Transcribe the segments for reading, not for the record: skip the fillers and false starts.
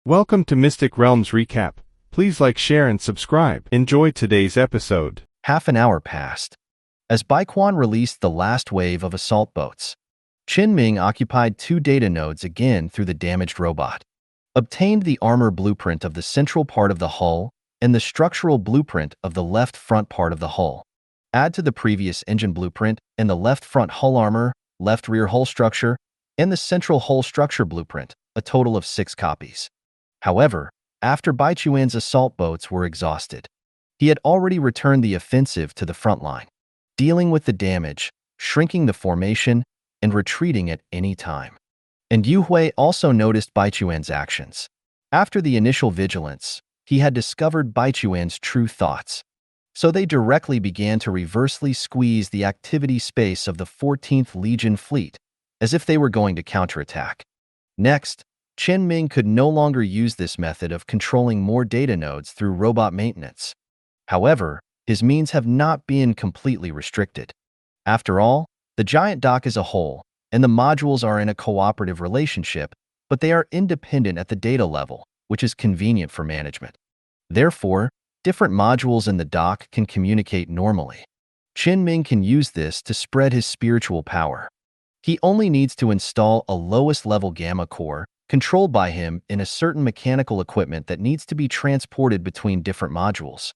Welcome to Mystic Realms Recap. Please like, share, and subscribe. Enjoy today's episode. Half an hour passed. As Baiquan released the last wave of assault boats, Chen Ming occupied 2 data nodes again through the damaged robot, obtained the armor blueprint of the central part of the hull and the structural blueprint of the left front part of the hull. Add to the previous engine blueprint and the left front hull armor, left rear hull structure, and the central hull structure blueprint, a total of 6 copies. However, after Baichuan's assault boats were exhausted, he had already returned the offensive to the front line, dealing with the damage, shrinking the formation, and retreating at any time. And Yu Hui also noticed Baichuan's actions. After the initial vigilance, he had discovered Baichuan's true thoughts. So they directly began to reversely squeeze the activity space of the 14th Legion fleet, as if they were going to counterattack. Next, Chen Ming could no longer use this method of controlling more data nodes through robot maintenance. However, his means have not been completely restricted. After all, the giant dock is a whole, and the modules are in a cooperative relationship, but they are independent at the data level, which is convenient for management. Therefore, different modules in the dock can communicate normally. Chen Ming can use this to spread his spiritual power. He only needs to install a lowest level gamma core controlled by him in a certain mechanical equipment that needs to be transported between different modules.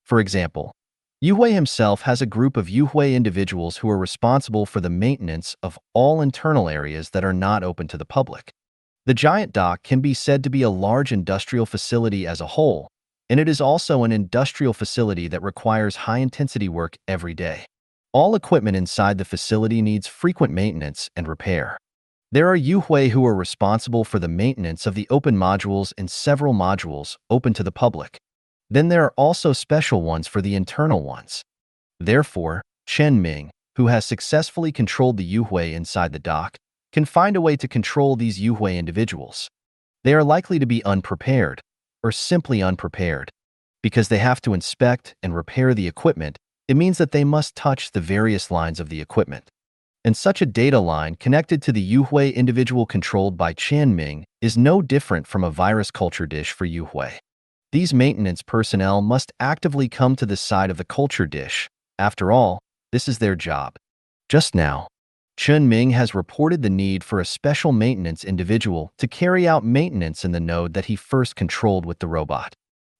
For example, Yu Hui himself has a group of Yu Hui individuals who are responsible for the maintenance of all internal areas that are not open to the public. The giant dock can be said to be a large industrial facility as a whole, and it is also an industrial facility that requires high-intensity work every day. All equipment inside the facility needs frequent maintenance and repair. There are Yu Hui who are responsible for the maintenance of the open modules and several modules open to the public. Then there are also special ones for the internal ones. Therefore, Chen Ming, who has successfully controlled the Yu Hui inside the dock, can find a way to control these Yu Hui individuals. They are likely to be unprepared, or simply unprepared. Because they have to inspect and repair the equipment, it means that they must touch the various lines of the equipment. And such a data line connected to the Yu Hui individual controlled by Chen Ming is no different from a virus culture dish for Yu Hui. These maintenance personnel must actively come to the side of the culture dish. After all, this is their job. Just now, Chen Ming has reported the need for a special maintenance individual to carry out maintenance in the node that he first controlled with the robot.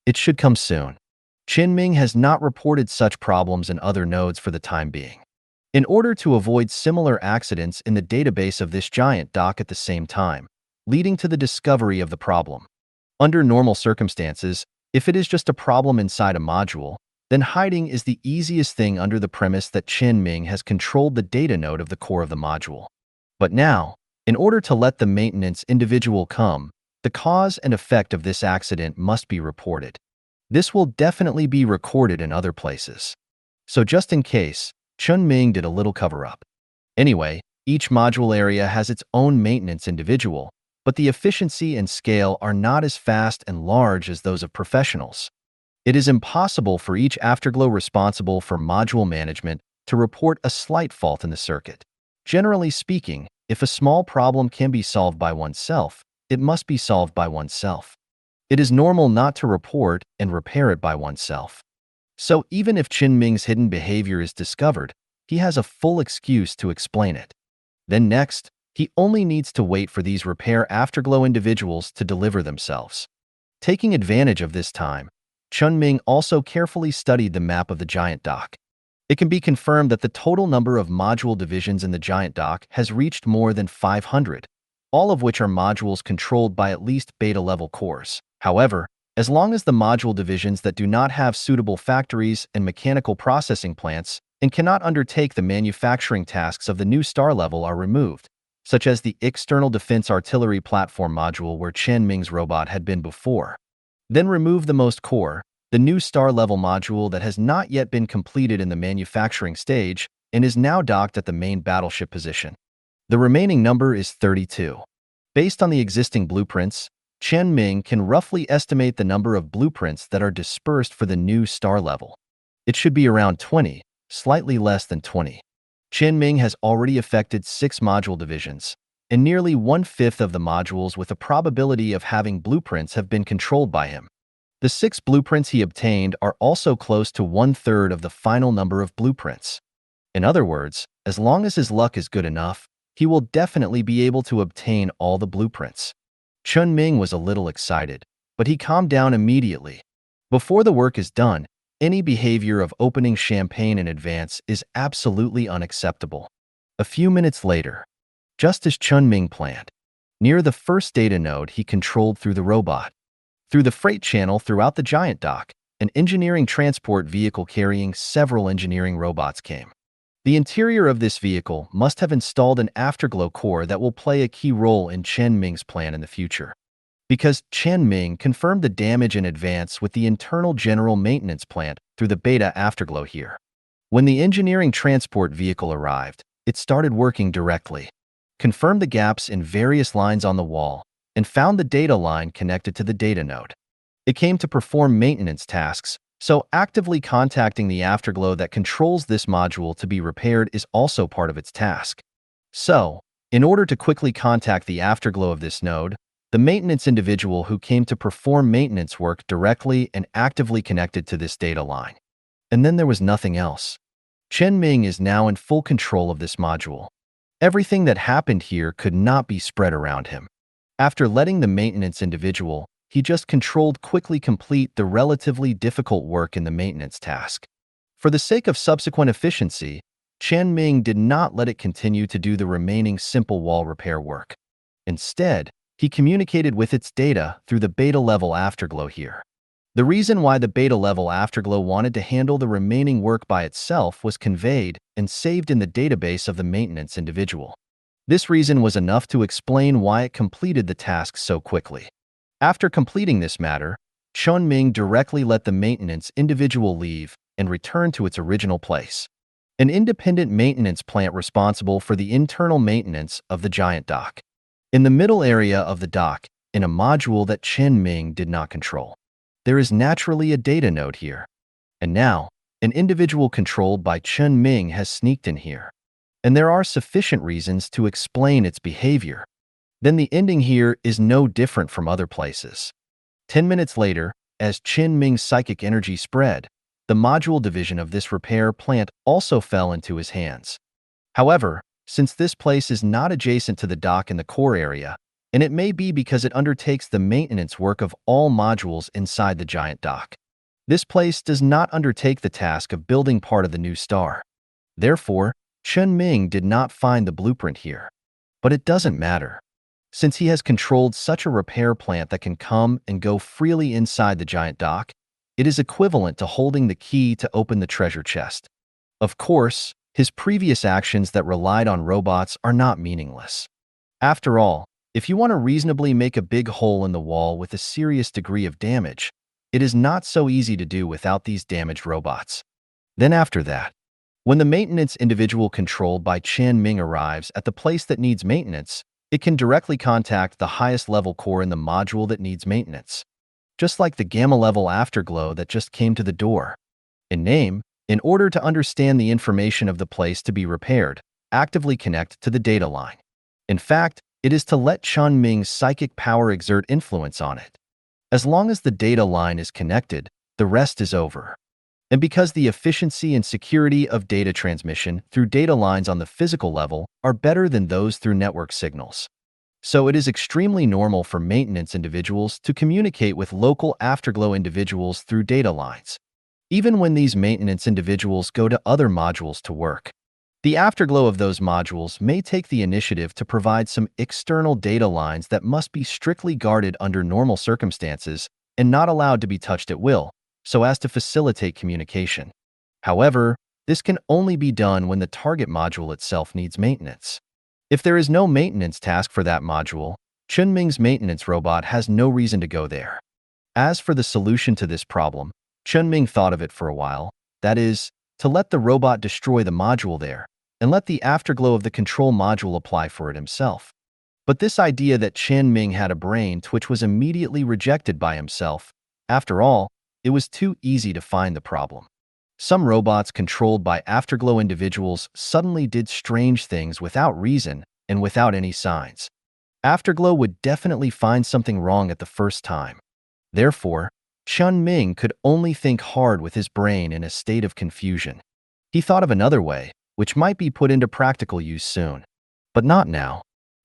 It should come soon. Chen Ming has not reported such problems in other nodes for the time being. In order to avoid similar accidents in the database of this giant dock at the same time, leading to the discovery of the problem. Under normal circumstances, if it is just a problem inside a module, then hiding is the easiest thing under the premise that Chen Ming has controlled the data node of the core of the module. But now, in order to let the maintenance individual come, the cause and effect of this accident must be reported. This will definitely be recorded in other places. So just in case, Chen Ming did a little cover-up. Anyway, each module area has its own maintenance individual, but the efficiency and scale are not as fast and large as those of professionals. It is impossible for each afterglow responsible for module management to report a slight fault in the circuit. Generally speaking, if a small problem can be solved by oneself, it must be solved by oneself. It is normal not to report and repair it by oneself. So even if Chen Ming's hidden behavior is discovered, he has a full excuse to explain it. Then next, he only needs to wait for these repair afterglow individuals to deliver themselves. Taking advantage of this time, Chen Ming also carefully studied the map of the giant dock. It can be confirmed that the total number of module divisions in the giant dock has reached more than 500, all of which are modules controlled by at least beta-level cores. However, as long as the module divisions that do not have suitable factories and mechanical processing plants and cannot undertake the manufacturing tasks of the new star level are removed, such as the external defense artillery platform module where Chen Ming's robot had been before. Then remove the most core, the new star level module that has not yet been completed in the manufacturing stage and is now docked at the main battleship position. The remaining number is 32. Based on the existing blueprints, Chen Ming can roughly estimate the number of blueprints that are dispersed for the new star level. It should be around 20, slightly less than 20. Chen Ming has already affected 6 module divisions, and nearly one-fifth of the modules with a probability of having blueprints have been controlled by him. The 6 blueprints he obtained are also close to one-third of the final number of blueprints. In other words, as long as his luck is good enough, he will definitely be able to obtain all the blueprints. Chen Ming was a little excited, but he calmed down immediately. Before the work is done, any behavior of opening champagne in advance is absolutely unacceptable. A few minutes later, just as Chen Ming planned, near the first data node he controlled through the robot, through the freight channel throughout the giant dock, an engineering transport vehicle carrying several engineering robots came. The interior of this vehicle must have installed an afterglow core that will play a key role in Chen Ming's plan in the future. Because Chen Ming confirmed the damage in advance with the internal general maintenance plant through the beta afterglow here. When the engineering transport vehicle arrived, it started working directly, confirmed the gaps in various lines on the wall, and found the data line connected to the data node. It came to perform maintenance tasks, so actively contacting the afterglow that controls this module to be repaired is also part of its task. So, in order to quickly contact the afterglow of this node, the maintenance individual who came to perform maintenance work directly and actively connected to this data line. And then there was nothing else. Chen Ming is now in full control of this module. Everything that happened here could not be spread around him. After letting the maintenance individual, he just controlled quickly complete the relatively difficult work in the maintenance task. For the sake of subsequent efficiency, Chen Ming did not let it continue to do the remaining simple wall repair work. Instead, he communicated with its data through the beta-level afterglow here. The reason why the beta-level afterglow wanted to handle the remaining work by itself was conveyed and saved in the database of the maintenance individual. This reason was enough to explain why it completed the task so quickly. After completing this matter, Chen Ming directly let the maintenance individual leave and return to its original place, an independent maintenance plant responsible for the internal maintenance of the giant dock. In the middle area of the dock, in a module that Chen Ming did not control, there is naturally a data node here. And now, an individual controlled by Chen Ming has sneaked in here. And there are sufficient reasons to explain its behavior. Then the ending here is no different from other places. 10 minutes later, as Chen Ming's psychic energy spread, the module division of this repair plant also fell into his hands. However, since this place is not adjacent to the dock in the core area, and it may be because it undertakes the maintenance work of all modules inside the giant dock, this place does not undertake the task of building part of the new star. Therefore, Chen Ming did not find the blueprint here. But it doesn't matter. Since he has controlled such a repair plant that can come and go freely inside the giant dock, it is equivalent to holding the key to open the treasure chest. Of course, his previous actions that relied on robots are not meaningless. After all, if you want to reasonably make a big hole in the wall with a serious degree of damage, it is not so easy to do without these damaged robots. Then after that, when the maintenance individual controlled by Chen Ming arrives at the place that needs maintenance, it can directly contact the highest level core in the module that needs maintenance, just like the gamma level afterglow that just came to the door. In name, in order to understand the information of the place to be repaired, actively connect to the data line. In fact, it is to let Chen Ming's psychic power exert influence on it. As long as the data line is connected, the rest is over. And because the efficiency and security of data transmission through data lines on the physical level are better than those through network signals. So it is extremely normal for maintenance individuals to communicate with local afterglow individuals through data lines, even when these maintenance individuals go to other modules to work. The afterglow of those modules may take the initiative to provide some external data lines that must be strictly guarded under normal circumstances and not allowed to be touched at will, so as to facilitate communication. However, this can only be done when the target module itself needs maintenance. If there is no maintenance task for that module, Chen Ming's maintenance robot has no reason to go there. As for the solution to this problem, Chen Ming thought of it for a while, that is, to let the robot destroy the module there, and let the afterglow of the control module apply for it himself. But this idea that Chen Ming had a brain twitch was immediately rejected by himself. After all, it was too easy to find the problem. Some robots controlled by afterglow individuals suddenly did strange things without reason, and without any signs. Afterglow would definitely find something wrong at the first time. Therefore, Chen Ming could only think hard with his brain in a state of confusion. He thought of another way, which might be put into practical use soon. But not now.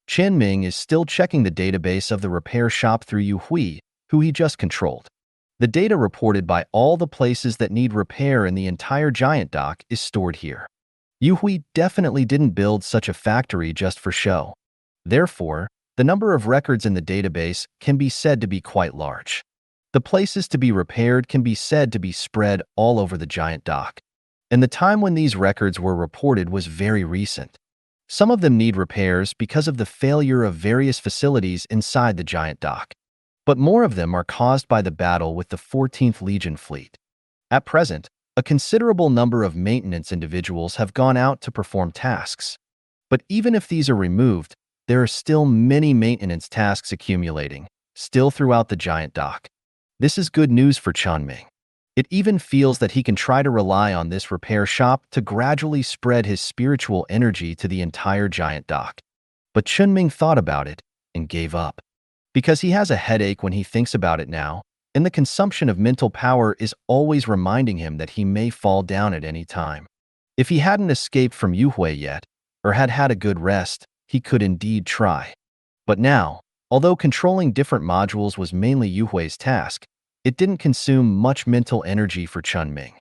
Chen Ming is still checking the database of the repair shop through Yu Hui, who he just controlled. The data reported by all the places that need repair in the entire giant dock is stored here. Yu Hui definitely didn't build such a factory just for show. Therefore, the number of records in the database can be said to be quite large. The places to be repaired can be said to be spread all over the giant dock. And the time when these records were reported was very recent. Some of them need repairs because of the failure of various facilities inside the giant dock. But more of them are caused by the battle with the 14th Legion fleet. At present, a considerable number of maintenance individuals have gone out to perform tasks. But even if these are removed, there are still many maintenance tasks accumulating, still throughout the giant dock. This is good news for Chen Ming. It even feels that he can try to rely on this repair shop to gradually spread his spiritual energy to the entire giant dock. But Chen Ming thought about it and gave up. Because he has a headache when he thinks about it now, and the consumption of mental power is always reminding him that he may fall down at any time. If he hadn't escaped from Yu Hui yet, or had had a good rest, he could indeed try. But now, although controlling different modules was mainly Yu Hui's task, it didn't consume much mental energy for Chen Ming.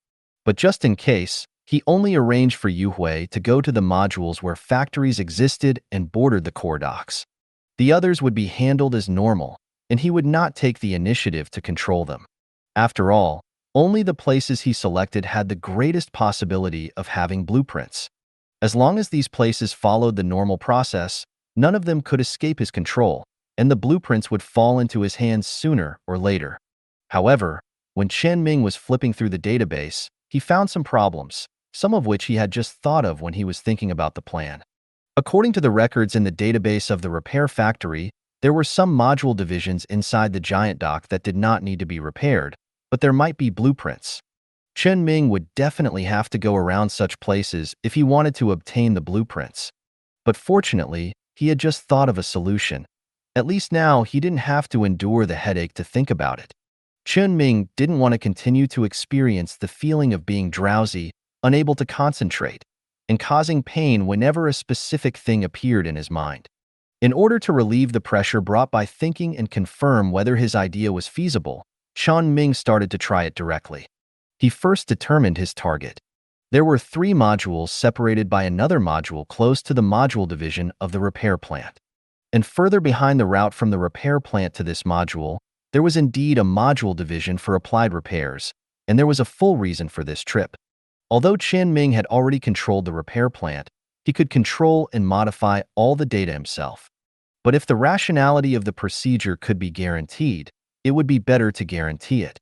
But just in case, he only arranged for Yu Hui to go to the modules where factories existed and bordered the core docks. The others would be handled as normal, and he would not take the initiative to control them. After all, only the places he selected had the greatest possibility of having blueprints. As long as these places followed the normal process, none of them could escape his control, and the blueprints would fall into his hands sooner or later. However, when Chen Ming was flipping through the database, he found some problems, some of which he had just thought of when he was thinking about the plan. According to the records in the database of the repair factory, there were some module divisions inside the giant dock that did not need to be repaired, but there might be blueprints. Chen Ming would definitely have to go around such places if he wanted to obtain the blueprints. But fortunately, he had just thought of a solution. At least now, he didn't have to endure the headache to think about it. Chen Ming didn't want to continue to experience the feeling of being drowsy, unable to concentrate, and causing pain whenever a specific thing appeared in his mind. In order to relieve the pressure brought by thinking and confirm whether his idea was feasible, Chen Ming started to try it directly. He first determined his target. There were 3 modules separated by another module close to the module division of the repair plant. And further behind the route from the repair plant to this module, there was indeed a module division for applied repairs, and there was a full reason for this trip. Although Chen Ming had already controlled the repair plant, he could control and modify all the data himself. But if the rationality of the procedure could be guaranteed, it would be better to guarantee it.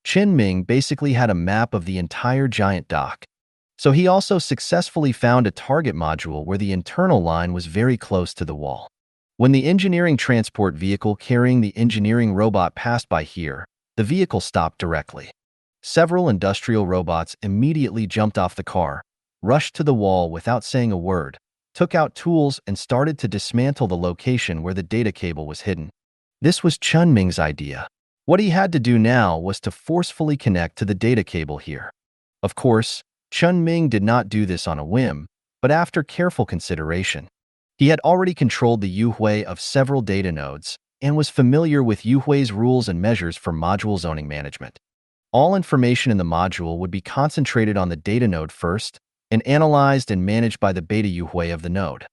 Chen Ming basically had a map of the entire giant dock. So he also successfully found a target module where the internal line was very close to the wall. When the engineering transport vehicle carrying the engineering robot passed by here, the vehicle stopped directly. Several industrial robots immediately jumped off the car, rushed to the wall without saying a word, took out tools and started to dismantle the location where the data cable was hidden. This was Chen Ming's idea. What he had to do now was to forcefully connect to the data cable here. Of course, Chen Ming did not do this on a whim, but after careful consideration. He had already controlled the Yu Hui of several data nodes and was familiar with Yu Hui's rules and measures for module zoning management. All information in the module would be concentrated on the data node first and analyzed and managed by the beta Yu Hui of the node.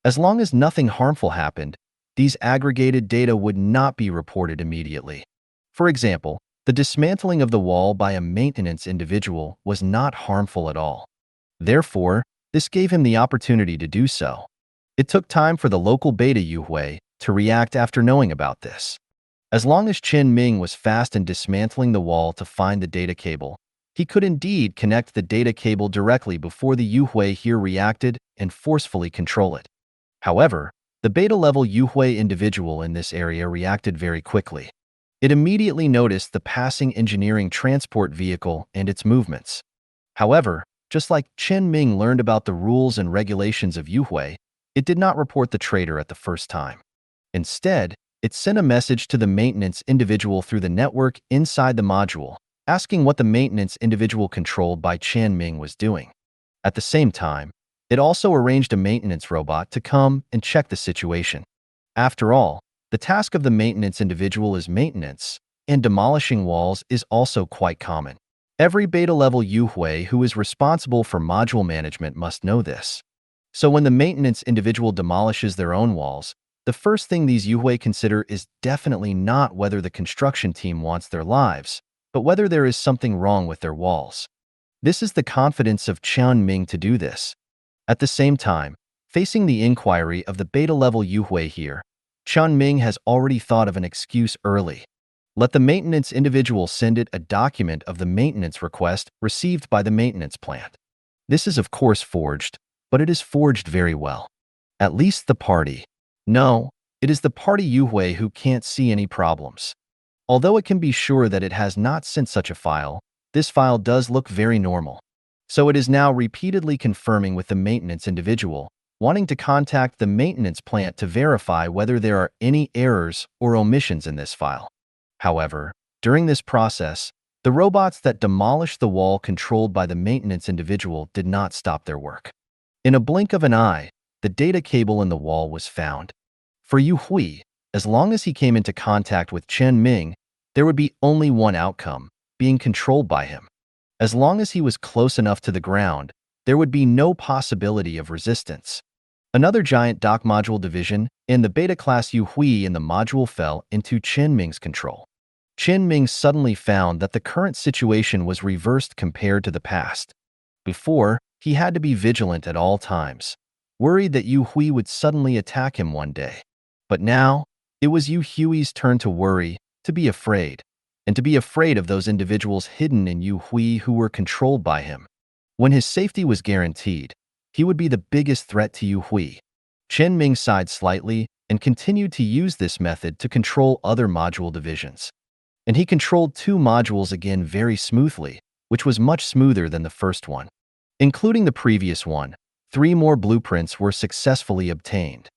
As long as nothing harmful happened, these aggregated data would not be reported immediately. For example, the dismantling of the wall by a maintenance individual was not harmful at all. Therefore, this gave him the opportunity to do so. It took time for the local beta Yu Hui to react after knowing about this. As long as Chen Ming was fast in dismantling the wall to find the data cable, he could indeed connect the data cable directly before the Yu Hui here reacted and forcefully control it. However, the beta-level Yu Hui individual in this area reacted very quickly. It immediately noticed the passing engineering transport vehicle and its movements. However, just like Chen Ming learned about the rules and regulations of Yu Hui, It did not report the traitor at the first time. Instead, it sent a message to the maintenance individual through the network inside the module, asking what the maintenance individual controlled by Chen Ming was doing. At the same time, it also arranged a maintenance robot to come and check the situation. After all, the task of the maintenance individual is maintenance, and demolishing walls is also quite common. Every beta-level Yuhui who is responsible for module management must know this. So when the maintenance individual demolishes their own walls, the first thing these Yuhui consider is definitely not whether the construction team wants their lives, but whether there is something wrong with their walls. This is the confidence of Chen Ming to do this. At the same time, facing the inquiry of the beta-level Yuhui here, Chen Ming has already thought of an excuse early. Let the maintenance individual send it a document of the maintenance request received by the maintenance plant. This is of course forged, but it is forged very well. At least the party. No, it is the party Yuhui who can't see any problems. Although it can be sure that it has not sent such a file, this file does look very normal. So it is now repeatedly confirming with the maintenance individual, wanting to contact the maintenance plant to verify whether there are any errors or omissions in this file. However, during this process, the robots that demolished the wall controlled by the maintenance individual did not stop their work. In a blink of an eye, the data cable in the wall was found. For Yu Hui, as long as he came into contact with Chen Ming, there would be only one outcome, being controlled by him. As long as he was close enough to the ground, there would be no possibility of resistance. Another giant dock module division and the beta-class Yu Hui in the module fell into Chen Ming's control. Chen Ming suddenly found that the current situation was reversed compared to the past. Before, he had to be vigilant at all times, worried that Yu Hui would suddenly attack him one day. But now, it was Yu Hui's turn to worry, to be afraid, and to be afraid of those individuals hidden in Yu Hui who were controlled by him. When his safety was guaranteed, he would be the biggest threat to Yu Hui. Chen Ming sighed slightly and continued to use this method to control other module divisions. And he controlled 2 modules again very smoothly, which was much smoother than the first one. Including the previous one, 3 more blueprints were successfully obtained.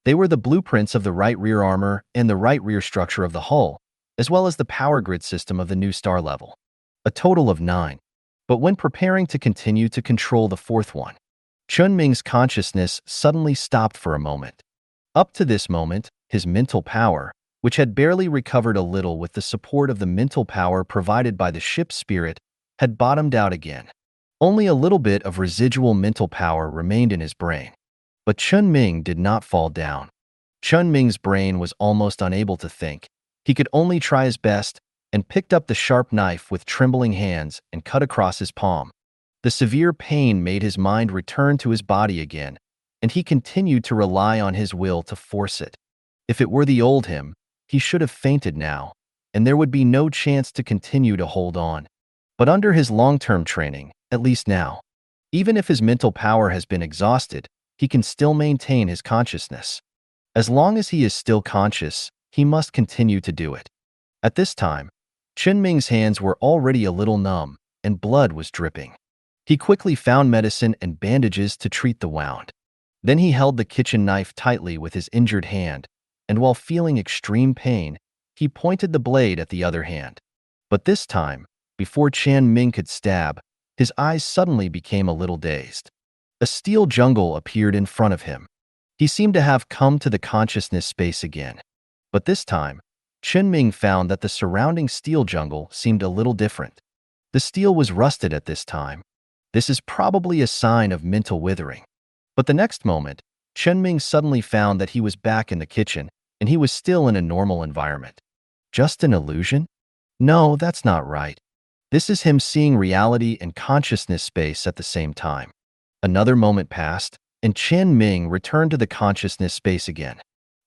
They were the blueprints of the right rear armor and the right rear structure of the hull, as well as the power grid system of the new star level. A total of 9. But when preparing to continue to control the 4th one, Chen Ming's consciousness suddenly stopped for a moment. Up to this moment, his mental power, which had barely recovered a little with the support of the mental power provided by the ship's spirit, had bottomed out again. Only a little bit of residual mental power remained in his brain. But Chen Ming did not fall down. Chen Ming's brain was almost unable to think. He could only try his best and picked up the sharp knife with trembling hands and cut across his palm. The severe pain made his mind return to his body again, and he continued to rely on his will to force it. If it were the old him, he should have fainted now, and there would be no chance to continue to hold on. But under his long-term training, at least now, even if his mental power has been exhausted, he can still maintain his consciousness. As long as he is still conscious, he must continue to do it. At this time, Chen Ming's hands were already a little numb, and blood was dripping. He quickly found medicine and bandages to treat the wound. Then he held the kitchen knife tightly with his injured hand, and while feeling extreme pain, he pointed the blade at the other hand. But this time, before Chen Ming could stab, his eyes suddenly became a little dazed. A steel jungle appeared in front of him. He seemed to have come to the consciousness space again. But this time, Chen Ming found that the surrounding steel jungle seemed a little different. The steel was rusted at this time. This is probably a sign of mental withering. But the next moment, Chen Ming suddenly found that he was back in the kitchen, and he was still in a normal environment. Just an illusion? No, that's not right. This is him seeing reality and consciousness space at the same time. Another moment passed, and Chen Ming returned to the consciousness space again.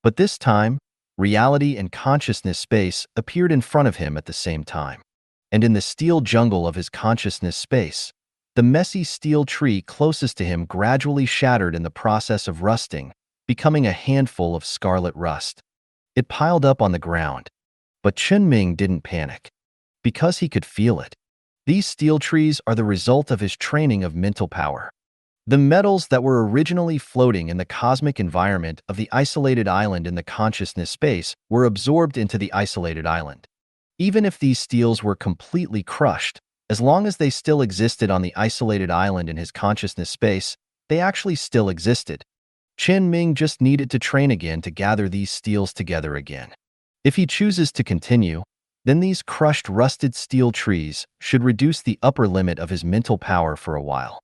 But this time, reality and consciousness space appeared in front of him at the same time. And in the steel jungle of his consciousness space, the messy steel tree closest to him gradually shattered in the process of rusting, becoming a handful of scarlet rust. It piled up on the ground. But Chen Ming didn't panic, because he could feel it. These steel trees are the result of his training of mental power. The metals that were originally floating in the cosmic environment of the isolated island in the consciousness space were absorbed into the isolated island. Even if these steels were completely crushed, as long as they still existed on the isolated island in his consciousness space, they actually still existed. Chen Ming just needed to train again to gather these steels together again. If he chooses to continue, then these crushed rusted steel trees should reduce the upper limit of his mental power for a while.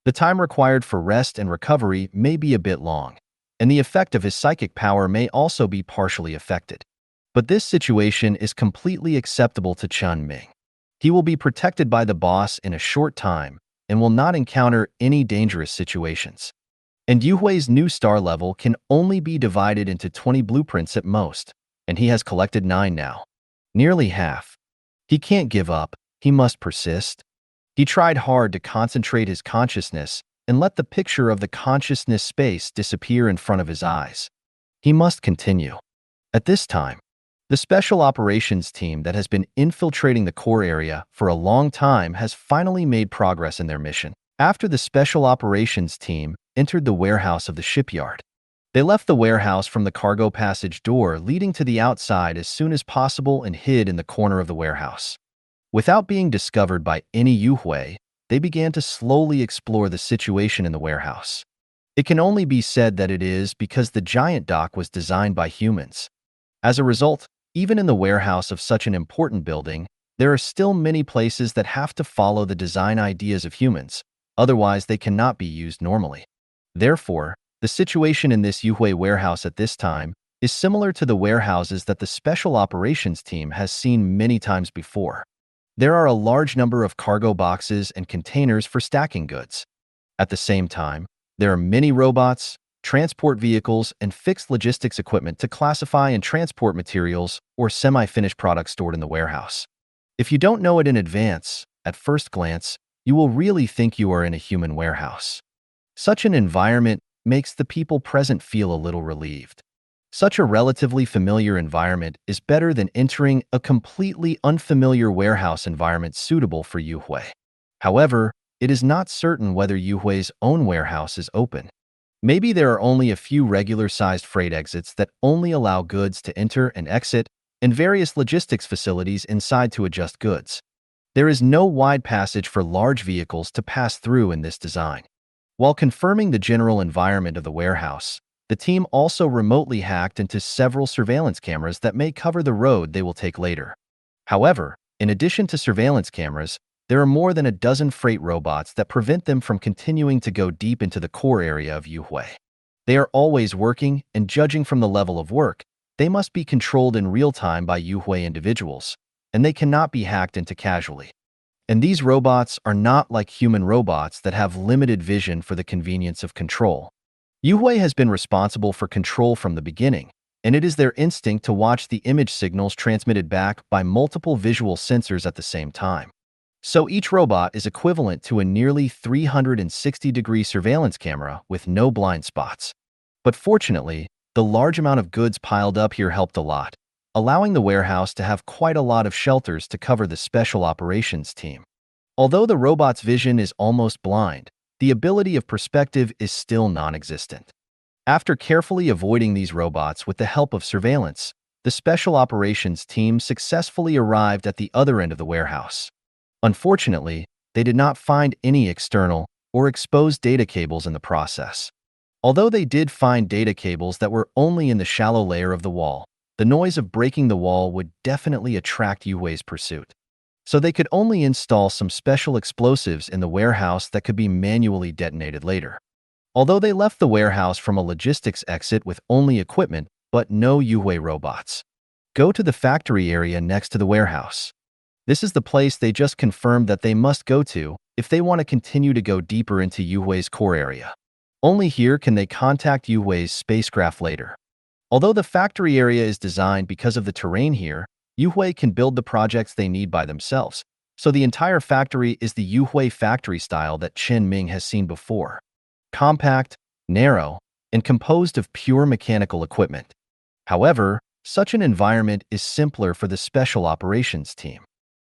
The time required for rest and recovery may be a bit long, and the effect of his psychic power may also be partially affected. But this situation is completely acceptable to Chen Ming. He will be protected by the boss in a short time and will not encounter any dangerous situations. And Yuhui's new star level can only be divided into 20 blueprints at most, and he has collected 9 now. Nearly half. He can't give up, he must persist. He tried hard to concentrate his consciousness and let the picture of the consciousness space disappear in front of his eyes. He must continue. At this time, the special operations team that has been infiltrating the core area for a long time has finally made progress in their mission. After the special operations team entered the warehouse of the shipyard, they left the warehouse from the cargo passage door leading to the outside as soon as possible and hid in the corner of the warehouse. Without being discovered by any Yuhui, they began to slowly explore the situation in the warehouse. It can only be said that it is because the giant dock was designed by humans. As a result, even in the warehouse of such an important building, there are still many places that have to follow the design ideas of humans, otherwise they cannot be used normally. Therefore, the situation in this Yuhui warehouse at this time is similar to the warehouses that the special operations team has seen many times before. There are a large number of cargo boxes and containers for stacking goods. At the same time, there are many robots, transport vehicles, and fixed logistics equipment to classify and transport materials or semi-finished products stored in the warehouse. If you don't know it in advance, at first glance, you will really think you are in a human warehouse. Such an environment makes the people present feel a little relieved. Such a relatively familiar environment is better than entering a completely unfamiliar warehouse environment suitable for Yuhui. However, it is not certain whether Yuhui's own warehouse is open. Maybe there are only a few regular-sized freight exits that only allow goods to enter and exit, and various logistics facilities inside to adjust goods. There is no wide passage for large vehicles to pass through in this design. While confirming the general environment of the warehouse, the team also remotely hacked into several surveillance cameras that may cover the road they will take later. However, in addition to surveillance cameras, there are more than a dozen freight robots that prevent them from continuing to go deep into the core area of Yuhui. They are always working, and judging from the level of work, they must be controlled in real time by Yuhui individuals, and they cannot be hacked into casually. And these robots are not like human robots that have limited vision for the convenience of control. Yuhui has been responsible for control from the beginning, and it is their instinct to watch the image signals transmitted back by multiple visual sensors at the same time. So each robot is equivalent to a nearly 360-degree surveillance camera with no blind spots. But fortunately, the large amount of goods piled up here helped a lot, allowing the warehouse to have quite a lot of shelters to cover the special operations team. Although the robot's vision is almost blind, the ability of perspective is still non-existent. After carefully avoiding these robots with the help of surveillance, the special operations team successfully arrived at the other end of the warehouse. Unfortunately, they did not find any external or exposed data cables in the process. Although they did find data cables that were only in the shallow layer of the wall, the noise of breaking the wall would definitely attract Yuhui's pursuit. So they could only install some special explosives in the warehouse that could be manually detonated later. Although they left the warehouse from a logistics exit with only equipment, but no Yuhui robots. Go to the factory area next to the warehouse. This is the place they just confirmed that they must go to if they want to continue to go deeper into Yuhui's core area. Only here can they contact Yuhui's spacecraft later. Although the factory area is designed because of the terrain here, Yuhui can build the projects they need by themselves, so the entire factory is the Yuhui factory style that Chen Ming has seen before. Compact, narrow, and composed of pure mechanical equipment. However, such an environment is simpler for the special operations team.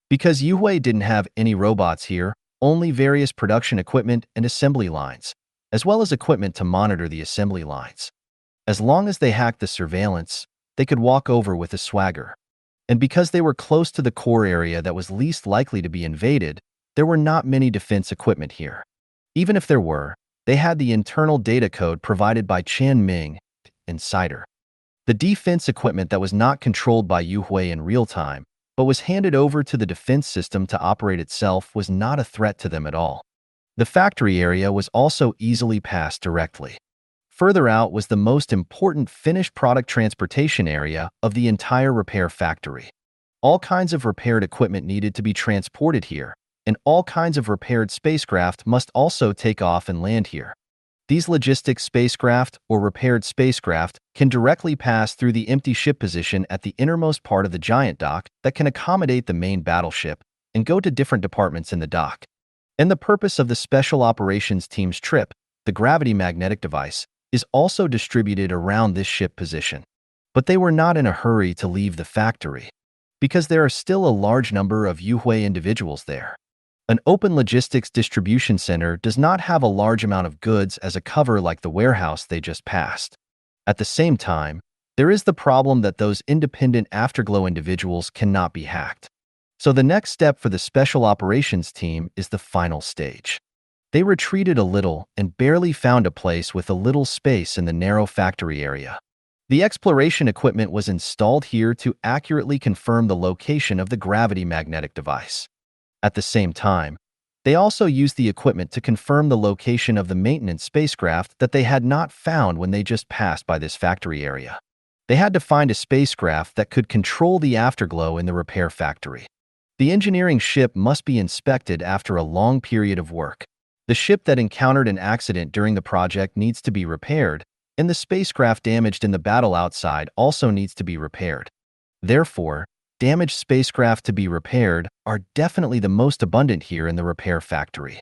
Because Yuhui didn't have any robots here, only various production equipment and assembly lines, as well as equipment to monitor the assembly lines. As long as they hacked the surveillance, they could walk over with a swagger. And because they were close to the core area that was least likely to be invaded, there were not many defense equipment here. Even if there were, they had the internal data code provided by Chen Ming, Insider. The defense equipment that was not controlled by Yu Hui in real time, but was handed over to the defense system to operate itself, was not a threat to them at all. The factory area was also easily passed directly. Further out was the most important finished product transportation area of the entire repair factory. All kinds of repaired equipment needed to be transported here, and all kinds of repaired spacecraft must also take off and land here. These logistics spacecraft or repaired spacecraft can directly pass through the empty ship position at the innermost part of the giant dock that can accommodate the main battleship and go to different departments in the dock. And the purpose of the Special Operations Team's trip, the gravity magnetic device, is also distributed around this ship position. But they were not in a hurry to leave the factory, because there are still a large number of Yu Hui individuals there. An open logistics distribution center does not have a large amount of goods as a cover like the warehouse they just passed. At the same time, there is the problem that those independent Afterglow individuals cannot be hacked. So the next step for the Special Operations Team is the final stage. They retreated a little and barely found a place with a little space in the narrow factory area. The exploration equipment was installed here to accurately confirm the location of the gravity magnetic device. At the same time, they also used the equipment to confirm the location of the maintenance spacecraft that they had not found when they just passed by this factory area. They had to find a spacecraft that could control the afterglow in the repair factory. The engineering ship must be inspected after a long period of work. The ship that encountered an accident during the project needs to be repaired, and the spacecraft damaged in the battle outside also needs to be repaired. Therefore, damaged spacecraft to be repaired are definitely the most abundant here in the repair factory.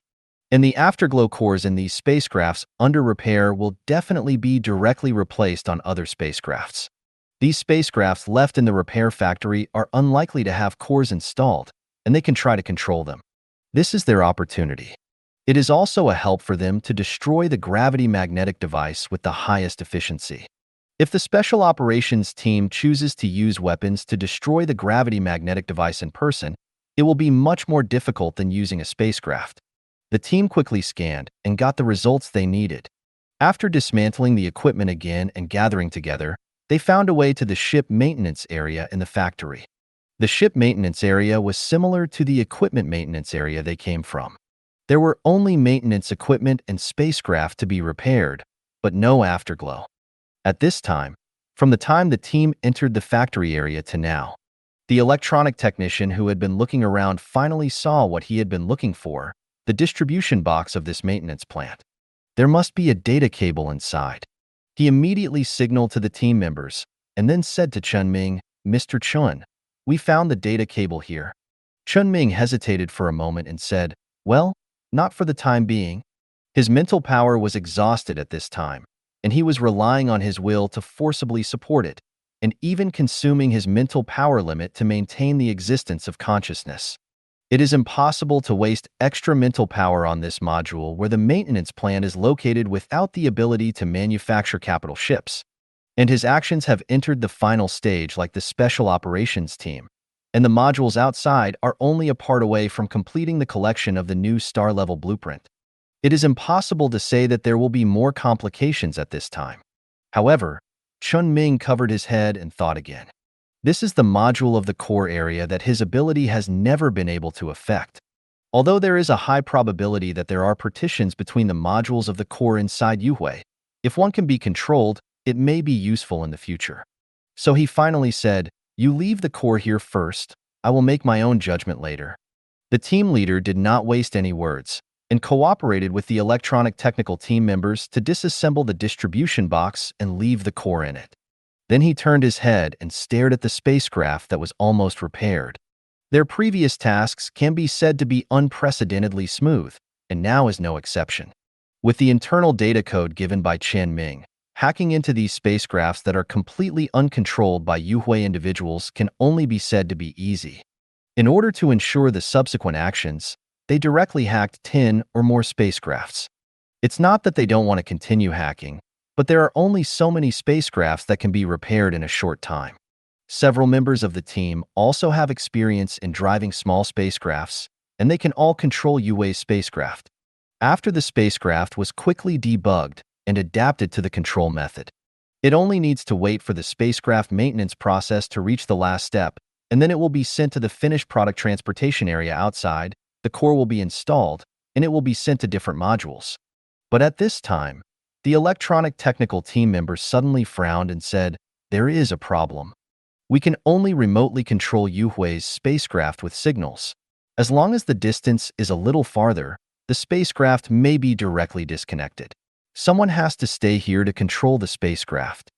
And the afterglow cores in these spacecrafts under repair will definitely be directly replaced on other spacecrafts. These spacecrafts left in the repair factory are unlikely to have cores installed, and they can try to control them. This is their opportunity. It is also a help for them to destroy the gravity magnetic device with the highest efficiency. If the Special Operations Team chooses to use weapons to destroy the gravity magnetic device in person, it will be much more difficult than using a spacecraft. The team quickly scanned and got the results they needed. After dismantling the equipment again and gathering together, they found a way to the ship maintenance area in the factory. The ship maintenance area was similar to the equipment maintenance area they came from. There were only maintenance equipment and spacecraft to be repaired, but no afterglow. At this time, from the time the team entered the factory area to now, the electronic technician who had been looking around finally saw what he had been looking for, the distribution box of this maintenance plant. There must be a data cable inside. He immediately signaled to the team members and then said to Chen Ming, "Mr. Chen, we found the data cable here." Chen Ming hesitated for a moment and said, "Well, not for the time being." His mental power was exhausted at this time, and he was relying on his will to forcibly support it, and even consuming his mental power limit to maintain the existence of consciousness. It is impossible to waste extra mental power on this module where the maintenance plant is located without the ability to manufacture capital ships. And his actions have entered the final stage like the Special Operations Team, and the modules outside are only a part away from completing the collection of the new star-level blueprint. It is impossible to say that there will be more complications at this time. However, Chen Ming covered his head and thought again. This is the module of the core area that his ability has never been able to affect. Although there is a high probability that there are partitions between the modules of the core inside Yu Hui, if one can be controlled, it may be useful in the future. So he finally said, "You leave the core here first. I will make my own judgment later." The team leader did not waste any words and cooperated with the electronic technical team members to disassemble the distribution box and leave the core in it. Then he turned his head and stared at the spacecraft that was almost repaired. Their previous tasks can be said to be unprecedentedly smooth, and now is no exception. With the internal data code given by Chen Ming, hacking into these spacecrafts that are completely uncontrolled by Yu Hui individuals can only be said to be easy. In order to ensure the subsequent actions, they directly hacked 10 or more spacecrafts. It's not that they don't want to continue hacking, but there are only so many spacecrafts that can be repaired in a short time. Several members of the team also have experience in driving small spacecrafts, and they can all control Yue's spacecraft. After the spacecraft was quickly debugged and adapted to the control method, it only needs to wait for the spacecraft maintenance process to reach the last step, and then it will be sent to the finished product transportation area outside, the core will be installed, and it will be sent to different modules. But at this time, the electronic technical team members suddenly frowned and said, "There is a problem. We can only remotely control Yue's spacecraft with signals. As long as the distance is a little farther, the spacecraft may be directly disconnected. Someone has to stay here to control the spacecraft."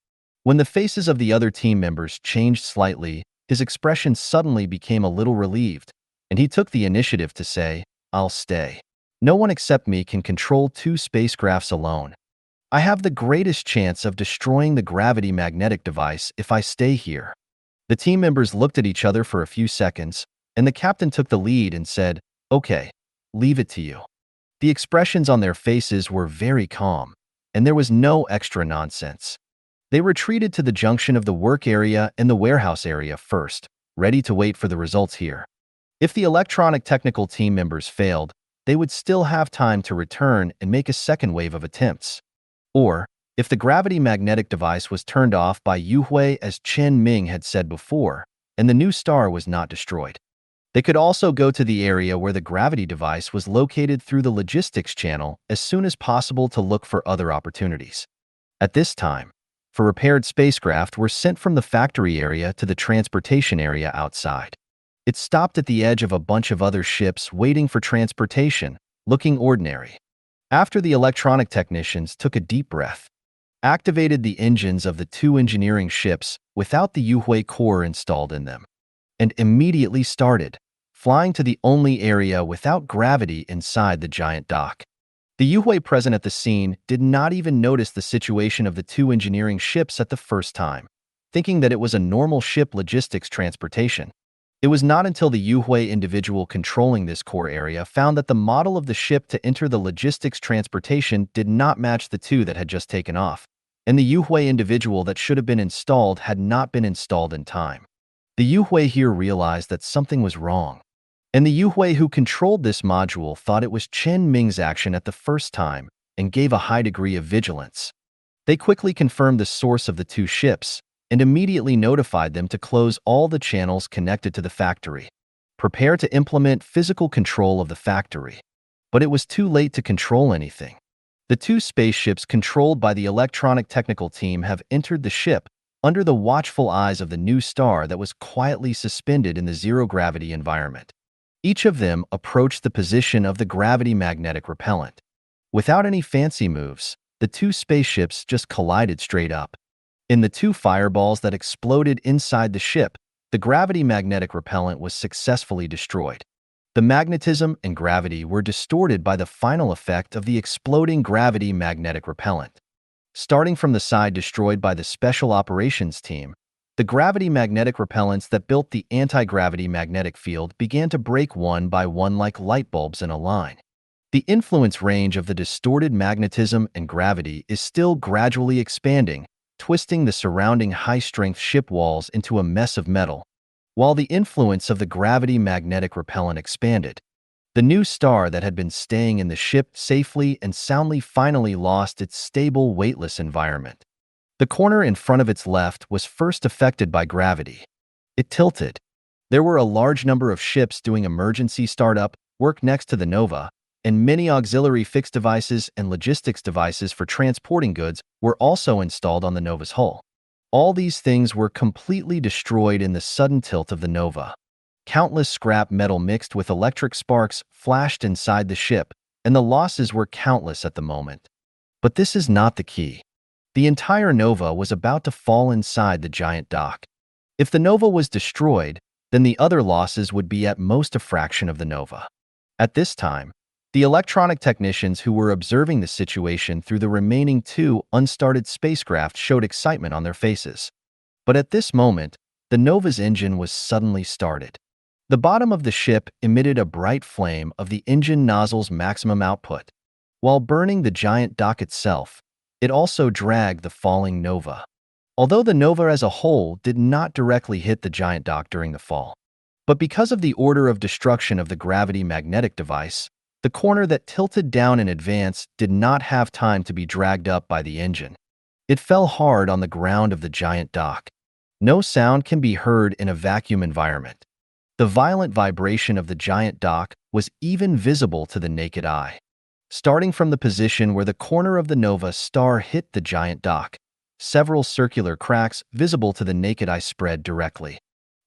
When the faces of the other team members changed slightly, his expression suddenly became a little relieved, and he took the initiative to say, "I'll stay. No one except me can control 2 spacecrafts alone. I have the greatest chance of destroying the gravity magnetic device if I stay here." The team members looked at each other for a few seconds, and the captain took the lead and said, "Okay, leave it to you." The expressions on their faces were very calm, and there was no extra nonsense. They retreated to the junction of the work area and the warehouse area first, ready to wait for the results here. If the electronic technical team members failed, they would still have time to return and make a second wave of attempts. Or, if the gravity magnetic device was turned off by Yue as Chen Ming had said before, and the new star was not destroyed, they could also go to the area where the gravity device was located through the logistics channel as soon as possible to look for other opportunities. At this time, for repaired spacecraft were sent from the factory area to the transportation area outside. It stopped at the edge of a bunch of other ships waiting for transportation, looking ordinary. After the electronic technicians took a deep breath, activated the engines of the 2 engineering ships without the Yue core installed in them, and immediately started, flying to the only area without gravity inside the giant dock. The Yue present at the scene did not even notice the situation of the 2 engineering ships at the first time, thinking that it was a normal ship logistics transportation. It was not until the Yue individual controlling this core area found that the model of the ship to enter the logistics transportation did not match the 2 that had just taken off, and the Yue individual that should have been installed had not been installed in time. The Yue here realized that something was wrong, and the Yue who controlled this module thought it was Chen Ming's action at the first time and gave a high degree of vigilance. They quickly confirmed the source of the 2 ships, and immediately notified them to close all the channels connected to the factory. Prepare to implement physical control of the factory. But it was too late to control anything. The 2 spaceships controlled by the electronic technical team have entered the ship under the watchful eyes of the new star that was quietly suspended in the zero-gravity environment. Each of them approached the position of the gravity magnetic repellent. Without any fancy moves, the 2 spaceships just collided straight up. In the 2 fireballs that exploded inside the ship, the gravity magnetic repellent was successfully destroyed. The magnetism and gravity were distorted by the final effect of the exploding gravity magnetic repellent. Starting from the side destroyed by the Special Operations Team, the gravity magnetic repellents that built the anti-gravity magnetic field began to break one by one like light bulbs in a line. The influence range of the distorted magnetism and gravity is still gradually expanding, twisting the surrounding high-strength ship walls into a mess of metal, while the influence of the gravity magnetic repellent expanded. The new star that had been staying in the ship safely and soundly finally lost its stable, weightless environment. The corner in front of its left was first affected by gravity. It tilted. There were a large number of ships doing emergency startup work next to the Nova, and many auxiliary fixed devices and logistics devices for transporting goods were also installed on the Nova's hull. All these things were completely destroyed in the sudden tilt of the Nova. Countless scrap metal mixed with electric sparks flashed inside the ship, and the losses were countless at the moment. But this is not the key. The entire Nova was about to fall inside the giant dock. If the Nova was destroyed, then the other losses would be at most a fraction of the Nova. At this time, the electronic technicians who were observing the situation through the remaining 2 unstarted spacecraft showed excitement on their faces. But at this moment, the Nova's engine was suddenly started. The bottom of the ship emitted a bright flame of the engine nozzle's maximum output. While burning the giant dock itself, it also dragged the falling nova. Although the nova as a whole did not directly hit the giant dock during the fall, but because of the order of destruction of the gravity magnetic device, the corner that tilted down in advance did not have time to be dragged up by the engine. It fell hard on the ground of the giant dock. No sound can be heard in a vacuum environment. The violent vibration of the giant dock was even visible to the naked eye. Starting from the position where the corner of the nova star hit the giant dock, several circular cracks visible to the naked eye spread directly.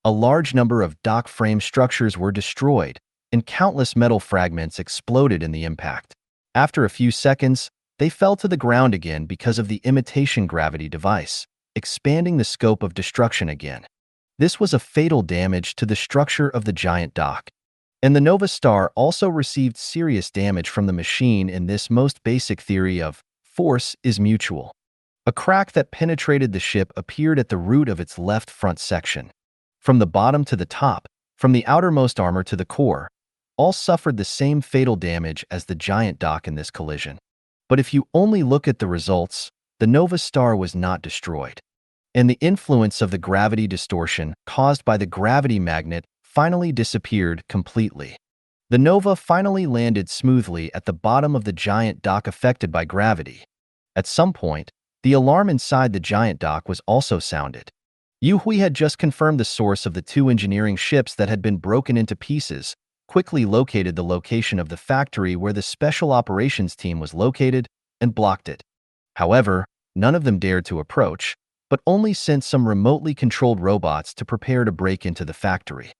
A large number of dock frame structures were destroyed, and countless metal fragments exploded in the impact. After a few seconds, they fell to the ground again because of the imitation gravity device, expanding the scope of destruction again. This was a fatal damage to the structure of the giant dock. And the Nova Star also received serious damage from the machine in this most basic theory of force is mutual. A crack that penetrated the ship appeared at the root of its left front section. From the bottom to the top, from the outermost armor to the core, all suffered the same fatal damage as the giant dock in this collision. But if you only look at the results, the Nova Star was not destroyed. And the influence of the gravity distortion caused by the gravity magnet finally disappeared completely. The Nova finally landed smoothly at the bottom of the giant dock affected by gravity. At some point, the alarm inside the giant dock was also sounded. Yu Hui had just confirmed the source of the two engineering ships that had been broken into pieces, quickly located the location of the factory where the special operations team was located, and blocked it. However, none of them dared to approach, but only sent some remotely controlled robots to prepare to break into the factory.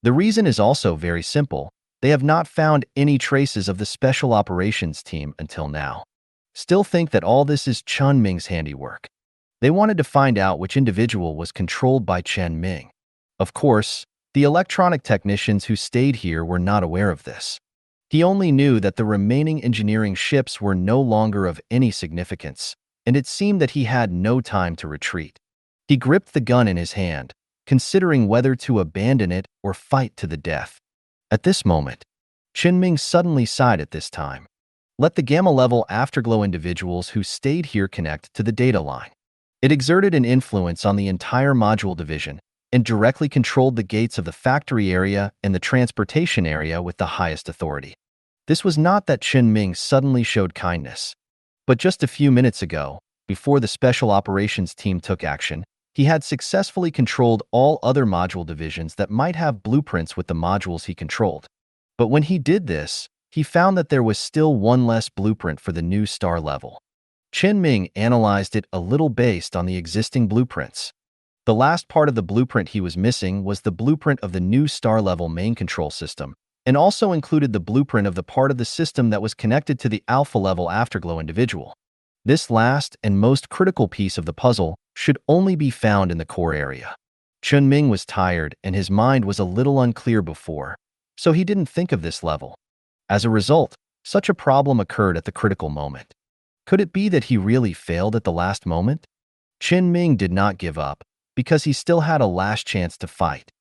The reason is also very simple. They have not found any traces of the special operations team until now. Still think that all this is Chen Ming's handiwork. They wanted to find out which individual was controlled by Chen Ming. Of course, the electronic technicians who stayed here were not aware of this. He only knew that the remaining engineering ships were no longer of any significance, and it seemed that he had no time to retreat. He gripped the gun in his hand, considering whether to abandon it or fight to the death. At this moment, Chen Ming suddenly sighed at this time. Let the gamma-level afterglow individuals who stayed here connect to the data line. It exerted an influence on the entire module division and directly controlled the gates of the factory area and the transportation area with the highest authority. This was not that Chen Ming suddenly showed kindness. But just a few minutes ago, before the special operations team took action, he had successfully controlled all other module divisions that might have blueprints with the modules he controlled. But when he did this, he found that there was still one less blueprint for the new star level. Chen Ming analyzed it a little based on the existing blueprints. The last part of the blueprint he was missing was the blueprint of the new star level main control system, and also included the blueprint of the part of the system that was connected to the alpha level afterglow individual. This last and most critical piece of the puzzle should only be found in the core area. Chen Ming was tired and his mind was a little unclear before, so he didn't think of this level. As a result, such a problem occurred at the critical moment. Could it be that he really failed at the last moment? Chen Ming did not give up, because he still had a last chance to fight.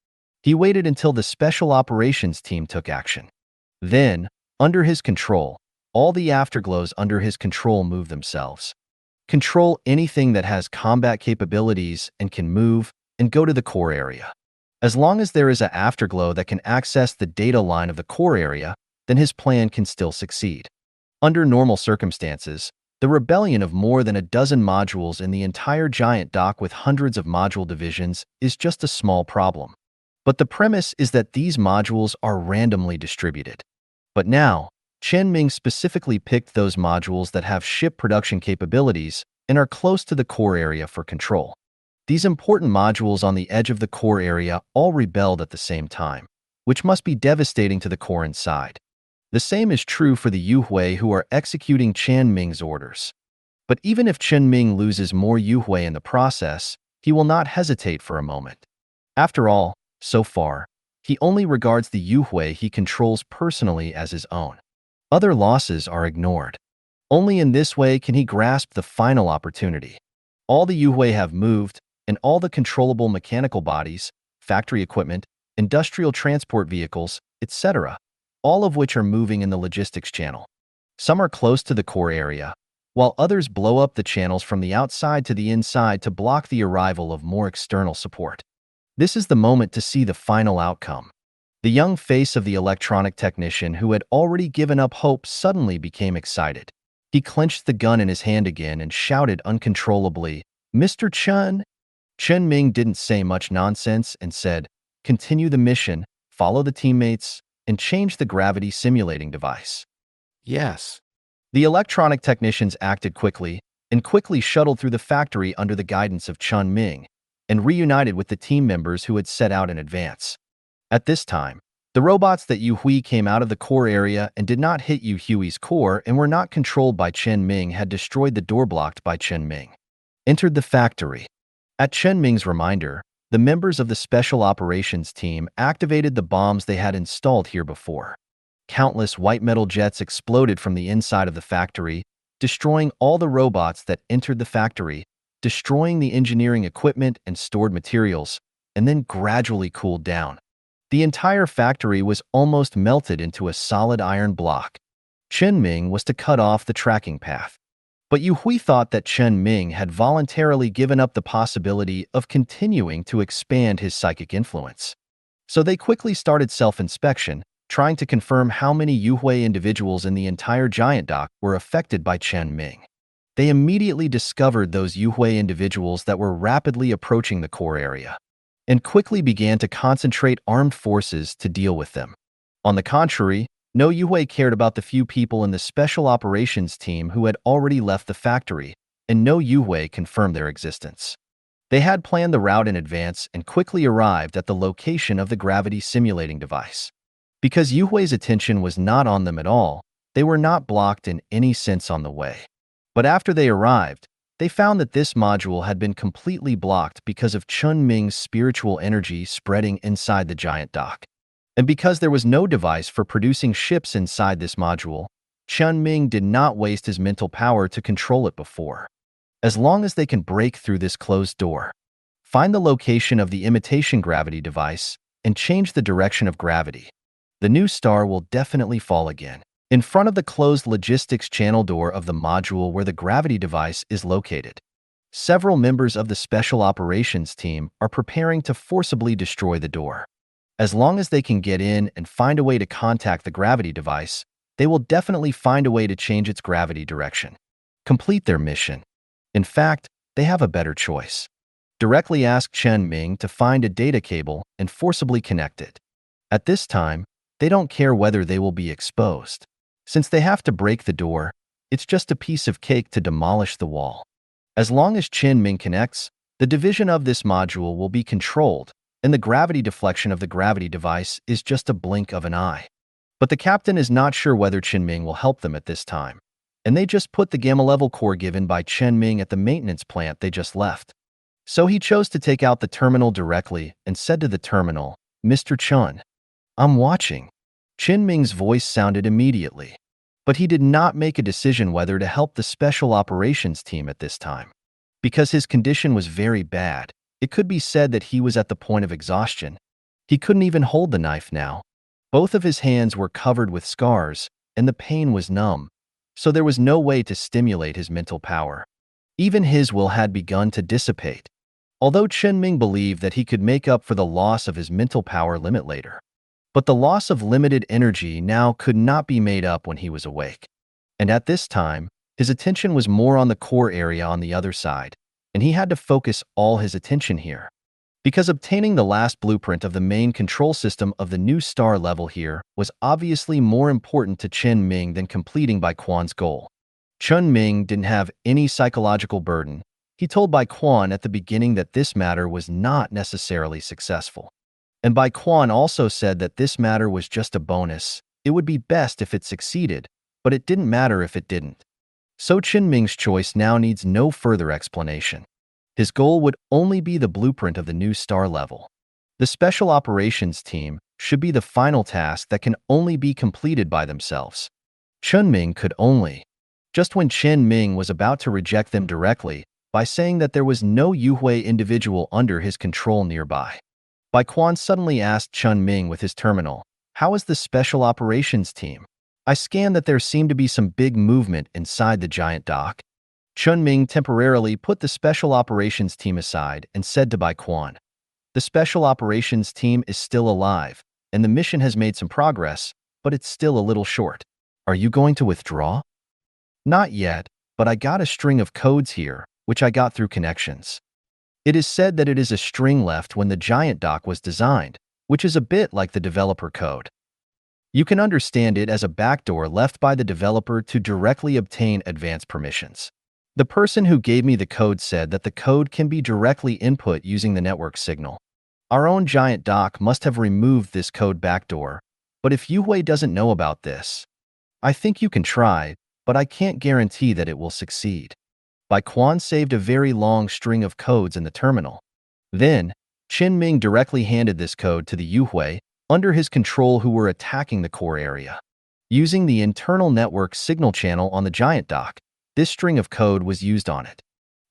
He waited until the special operations team took action. Then, under his control, all the afterglows under his control move themselves. Control anything that has combat capabilities and can move and go to the core area. As long as there is an afterglow that can access the data line of the core area, then his plan can still succeed. Under normal circumstances, the rebellion of more than a dozen modules in the entire giant dock with hundreds of module divisions is just a small problem. But the premise is that these modules are randomly distributed. But now, Chen Ming specifically picked those modules that have ship production capabilities and are close to the core area for control. These important modules on the edge of the core area all rebelled at the same time, which must be devastating to the core inside. The same is true for the Yuhui who are executing Chen Ming's orders. But even if Chen Ming loses more Yuhui in the process, he will not hesitate for a moment. After all, so far, he only regards the Yuhui he controls personally as his own. Other losses are ignored. Only in this way can he grasp the final opportunity. All the Yuhui have moved, and all the controllable mechanical bodies, factory equipment, industrial transport vehicles, etc., all of which are moving in the logistics channel. Some are close to the core area, while others blow up the channels from the outside to the inside to block the arrival of more external support. This is the moment to see the final outcome. The young face of the electronic technician who had already given up hope suddenly became excited. He clenched the gun in his hand again and shouted uncontrollably, "Mr. Chen!" Chen Ming didn't say much nonsense and said, "Continue the mission, follow the teammates, and change the gravity simulating device." Yes. The electronic technicians acted quickly and quickly shuttled through the factory under the guidance of Chen Ming and reunited with the team members who had set out in advance. At this time, the robots that Yu Hui came out of the core area and did not hit Yu Hui's core and were not controlled by Chen Ming had destroyed the door blocked by Chen Ming. Entered the factory. At Chen Ming's reminder, the members of the Special Operations Team activated the bombs they had installed here before. Countless white metal jets exploded from the inside of the factory, destroying all the robots that entered the factory, destroying the engineering equipment and stored materials, and then gradually cooled down. The entire factory was almost melted into a solid iron block. Chen Ming was to cut off the tracking path. But Yu Hui thought that Chen Ming had voluntarily given up the possibility of continuing to expand his psychic influence. So they quickly started self-inspection, trying to confirm how many Yu Hui individuals in the entire giant dock were affected by Chen Ming. They immediately discovered those Yu Hui individuals that were rapidly approaching the core area, and quickly began to concentrate armed forces to deal with them. On the contrary, no Yu Hui cared about the few people in the Special Operations Team who had already left the factory, and no Yu Hui confirmed their existence. They had planned the route in advance and quickly arrived at the location of the gravity simulating device. Because Yu Hui's attention was not on them at all, they were not blocked in any sense on the way. But after they arrived, they found that this module had been completely blocked because of Chen Ming's spiritual energy spreading inside the giant dock. And because there was no device for producing ships inside this module, Chen Ming did not waste his mental power to control it before. As long as they can break through this closed door, find the location of the imitation gravity device, and change the direction of gravity, the new star will definitely fall again. In front of the closed logistics channel door of the module where the gravity device is located, several members of the Special Operations Team are preparing to forcibly destroy the door. As long as they can get in and find a way to contact the gravity device, they will definitely find a way to change its gravity direction. Complete their mission. In fact, they have a better choice. Directly ask Chen Ming to find a data cable and forcibly connect it. At this time, they don't care whether they will be exposed. Since they have to break the door, it's just a piece of cake to demolish the wall. As long as Chen Ming connects, the division of this module will be controlled, and the gravity deflection of the gravity device is just a blink of an eye. But the captain is not sure whether Chen Ming will help them at this time, and they just put the gamma-level core given by Chen Ming at the maintenance plant they just left. So he chose to take out the terminal directly and said to the terminal, "Mr. Chen, I'm watching." Chen Ming's voice sounded immediately, but he did not make a decision whether to help the Special Operations Team at this time. Because his condition was very bad, it could be said that he was at the point of exhaustion. He couldn't even hold the knife now. Both of his hands were covered with scars, and the pain was numb, so there was no way to stimulate his mental power. Even his will had begun to dissipate, although Chen Ming believed that he could make up for the loss of his mental power limit later. But the loss of limited energy now could not be made up when he was awake. And at this time, his attention was more on the core area on the other side, and he had to focus all his attention here. Because obtaining the last blueprint of the main control system of the new star level here was obviously more important to Chen Ming than completing Bai Quan's goal. Chen Ming didn't have any psychological burden. He told Bai Quan at the beginning that this matter was not necessarily successful. And Bai Quan also said that this matter was just a bonus. It would be best if it succeeded, but it didn't matter if it didn't. So Chen Ming's choice now needs no further explanation. His goal would only be the blueprint of the new star level. The Special Operations Team should be the final task that can only be completed by themselves. Chen Ming could only. Just when Chen Ming was about to reject them directly by saying that there was no Yu Hui individual under his control nearby, Bai Quan suddenly asked Chen Ming with his terminal, "How is the Special Operations Team?" I scanned that there seemed to be some big movement inside the giant dock. Chen Ming temporarily put the special operations team aside and said to Bai Quan, "The special operations team is still alive, and the mission has made some progress, but it's still a little short. Are you going to withdraw?" "Not yet, but I got a string of codes here, which I got through connections. It is said that it is a string left when the giant dock was designed, which is a bit like the developer code. You can understand it as a backdoor left by the developer to directly obtain advanced permissions. The person who gave me the code said that the code can be directly input using the network signal. Our own giant dock must have removed this code backdoor, but if Yuhui doesn't know about this, I think you can try, but I can't guarantee that it will succeed." Bai Quan saved a very long string of codes in the terminal. Then, Chen Ming directly handed this code to the Yuhui under his control who were attacking the core area. Using the internal network signal channel on the giant dock, this string of code was used on it.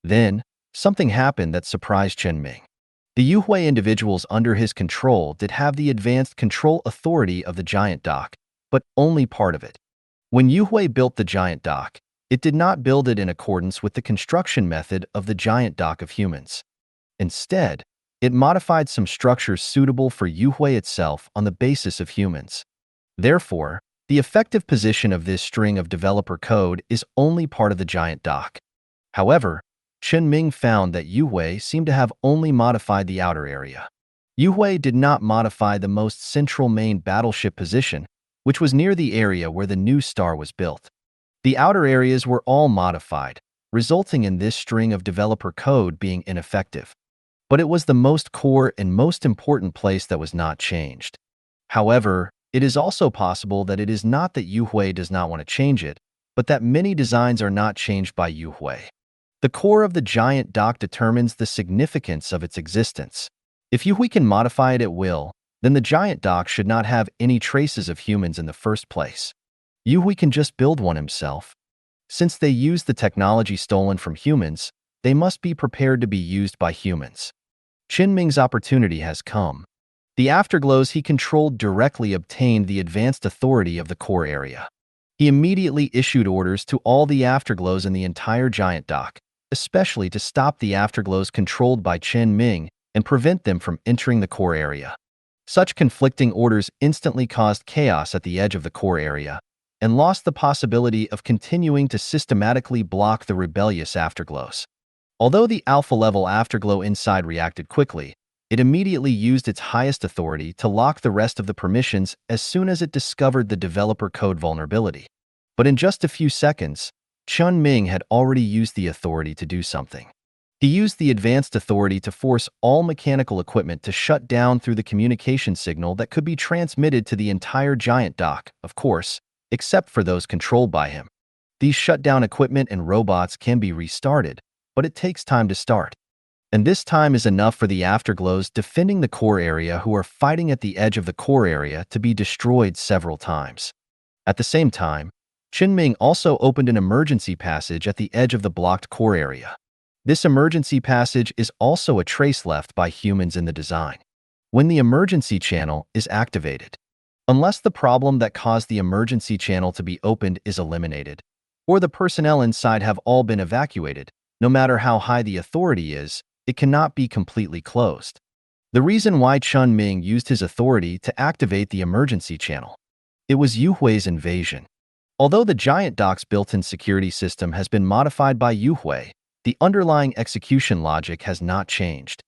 Then, something happened that surprised Chen Ming. The Yuhui individuals under his control did have the advanced control authority of the giant dock, but only part of it. When Yuhui built the giant dock, it did not build it in accordance with the construction method of the giant dock of humans. Instead, it modified some structures suitable for Yuhui itself on the basis of humans. Therefore, the effective position of this string of developer code is only part of the giant dock. However, Chen Ming found that Yuhui seemed to have only modified the outer area. Yuhui did not modify the most central main battleship position, which was near the area where the new star was built. The outer areas were all modified, resulting in this string of developer code being ineffective. But it was the most core and most important place that was not changed. However, it is also possible that it is not that Yuhui does not want to change it, but that many designs are not changed by Yuhui. The core of the giant dock determines the significance of its existence. If Yuhui can modify it at will, then the giant dock should not have any traces of humans in the first place. Yuhui can just build one himself. Since they use the technology stolen from humans, they must be prepared to be used by humans. Chen Ming's opportunity has come. The afterglows he controlled directly obtained the advanced authority of the core area. He immediately issued orders to all the afterglows in the entire giant dock, especially to stop the afterglows controlled by Chen Ming and prevent them from entering the core area. Such conflicting orders instantly caused chaos at the edge of the core area and lost the possibility of continuing to systematically block the rebellious afterglows. Although the alpha-level afterglow inside reacted quickly, it immediately used its highest authority to lock the rest of the permissions as soon as it discovered the developer code vulnerability. But in just a few seconds, Chen Ming had already used the authority to do something. He used the advanced authority to force all mechanical equipment to shut down through the communication signal that could be transmitted to the entire giant dock, of course, except for those controlled by him. These shutdown equipment and robots can be restarted, but it takes time to start. And this time is enough for the afterglows defending the core area who are fighting at the edge of the core area to be destroyed several times. At the same time, Chen Ming also opened an emergency passage at the edge of the blocked core area. This emergency passage is also a trace left by humans in the design. When the emergency channel is activated, unless the problem that caused the emergency channel to be opened is eliminated, or the personnel inside have all been evacuated, no matter how high the authority is, it cannot be completely closed. The reason why Chen Ming used his authority to activate the emergency channel. It was Yuhui's invasion. Although the giant dock's built-in security system has been modified by Yuhui, the underlying execution logic has not changed.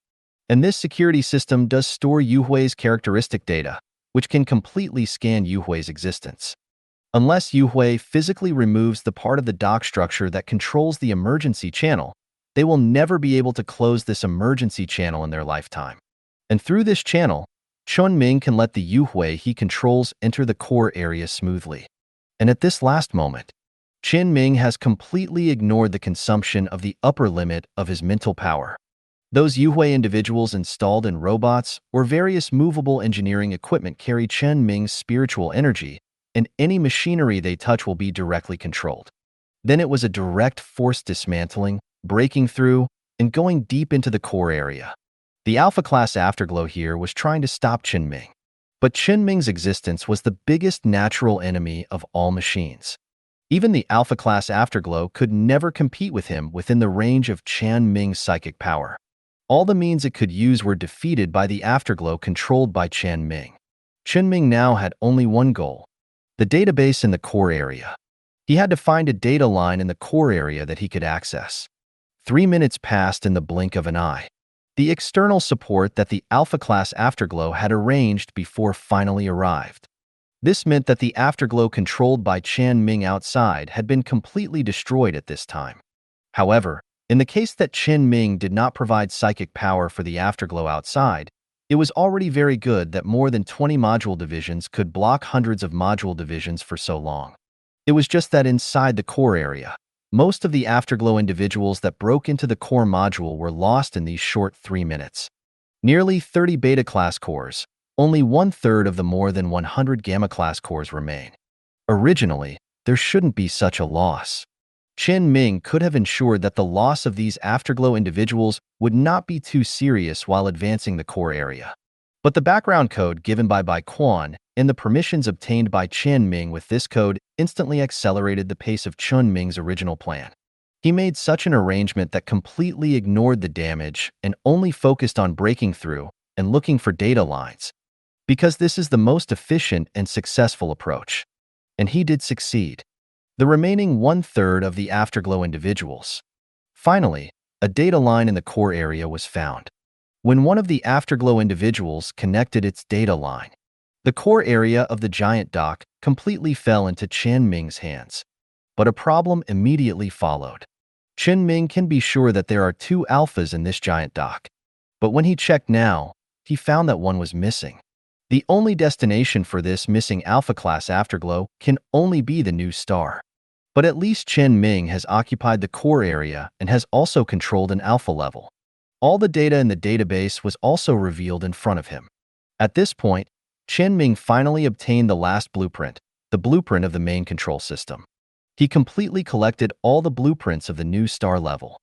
And this security system does store Yuhui's characteristic data, which can completely scan Yuhui's existence. Unless Yuhui physically removes the part of the dock structure that controls the emergency channel, they will never be able to close this emergency channel in their lifetime. And through this channel, Chen Ming can let the Yuhui he controls enter the core area smoothly. And at this last moment, Chen Ming has completely ignored the consumption of the upper limit of his mental power. Those Yuhui individuals installed in robots or various movable engineering equipment carry Chen Ming's spiritual energy, and any machinery they touch will be directly controlled. Then it was a direct force dismantling, breaking through, and going deep into the core area. The Alpha-class afterglow here was trying to stop Chen Ming. But Chen Ming's existence was the biggest natural enemy of all machines. Even the Alpha-class Afterglow could never compete with him within the range of Chen Ming's psychic power. All the means it could use were defeated by the Afterglow controlled by Chen Ming. Chen Ming now had only one goal: the database in the core area. He had to find a data line in the core area that he could access. 3 minutes passed in the blink of an eye. The external support that the Alpha-class Afterglow had arranged before finally arrived. This meant that the Afterglow controlled by Chen Ming outside had been completely destroyed at this time. However, in the case that Chen Ming did not provide psychic power for the Afterglow outside, it was already very good that more than 20 module divisions could block hundreds of module divisions for so long. It was just that inside the core area, most of the Afterglow individuals that broke into the core module were lost in these short 3 minutes. Nearly 30 beta-class cores, only 1/3 of the more than 100 gamma-class cores remain. Originally, there shouldn't be such a loss. Chen Ming could have ensured that the loss of these Afterglow individuals would not be too serious while advancing the core area. But the background code given by Bai Quan and the permissions obtained by Chen Ming with this code instantly accelerated the pace of Chen Ming's original plan. He made such an arrangement that completely ignored the damage and only focused on breaking through and looking for data lines, because this is the most efficient and successful approach. And he did succeed. The remaining 1/3 of the Afterglow individuals. Finally, a data line in the core area was found. When one of the Afterglow individuals connected its data line, the core area of the giant dock completely fell into Chen Ming's hands. But a problem immediately followed. Chen Ming can be sure that there are 2 alphas in this giant dock. But when he checked now, he found that one was missing. The only destination for this missing Alpha-class Afterglow can only be the new star. But at least Chen Ming has occupied the core area and has also controlled an alpha level. All the data in the database was also revealed in front of him. At this point, Chen Ming finally obtained the last blueprint, the blueprint of the main control system. He completely collected all the blueprints of the new star level.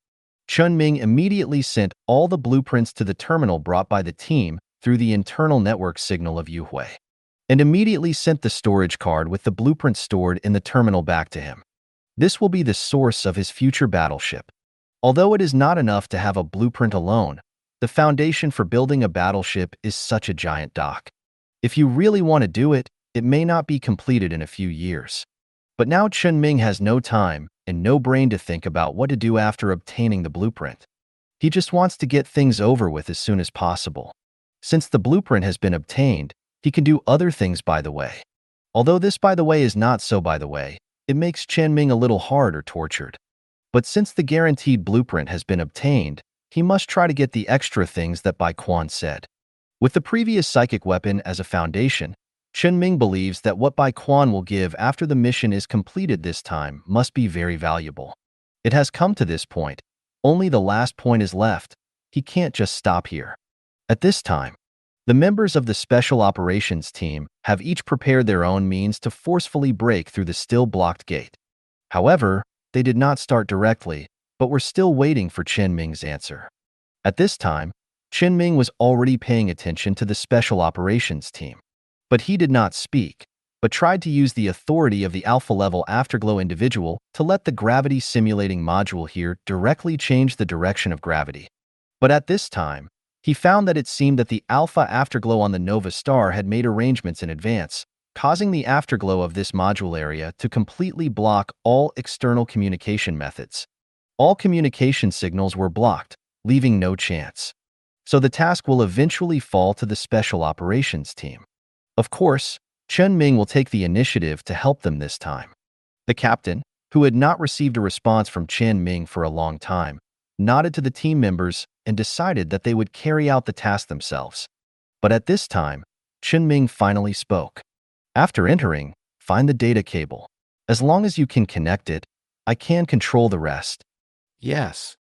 Chen Ming immediately sent all the blueprints to the terminal brought by the team through the internal network signal of Yuhui, and immediately sent the storage card with the blueprint stored in the terminal back to him. This will be the source of his future battleship. Although it is not enough to have a blueprint alone, the foundation for building a battleship is such a giant dock. If you really want to do it, it may not be completed in a few years. But now Chen Ming has no time and no brain to think about what to do after obtaining the blueprint. He just wants to get things over with as soon as possible. Since the blueprint has been obtained, he can do other things by the way. Although this by the way is not so by the way, it makes Chen Ming a little hard or tortured. But since the guaranteed blueprint has been obtained, he must try to get the extra things that Bai Quan said. With the previous psychic weapon as a foundation, Chen Ming believes that what Bai Quan will give after the mission is completed this time must be very valuable. It has come to this point. Only the last point is left. He can't just stop here. At this time, the members of the Special Operations team have each prepared their own means to forcefully break through the still blocked gate. However, they did not start directly, but were still waiting for Chen Ming's answer. At this time, Chen Ming was already paying attention to the Special Operations team. But he did not speak, but tried to use the authority of the alpha-level Afterglow individual to let the gravity simulating module here directly change the direction of gravity. But at this time, he found that it seemed that the Alpha Afterglow on the Nova Star had made arrangements in advance, causing the Afterglow of this module area to completely block all external communication methods. All communication signals were blocked, leaving no chance. So the task will eventually fall to the Special Operations team. Of course, Chen Ming will take the initiative to help them this time. The captain, who had not received a response from Chen Ming for a long time, nodded to the team members and decided that they would carry out the task themselves. But at this time, Chen Ming finally spoke. After entering, find the data cable. As long as you can connect it, I can control the rest. Yes.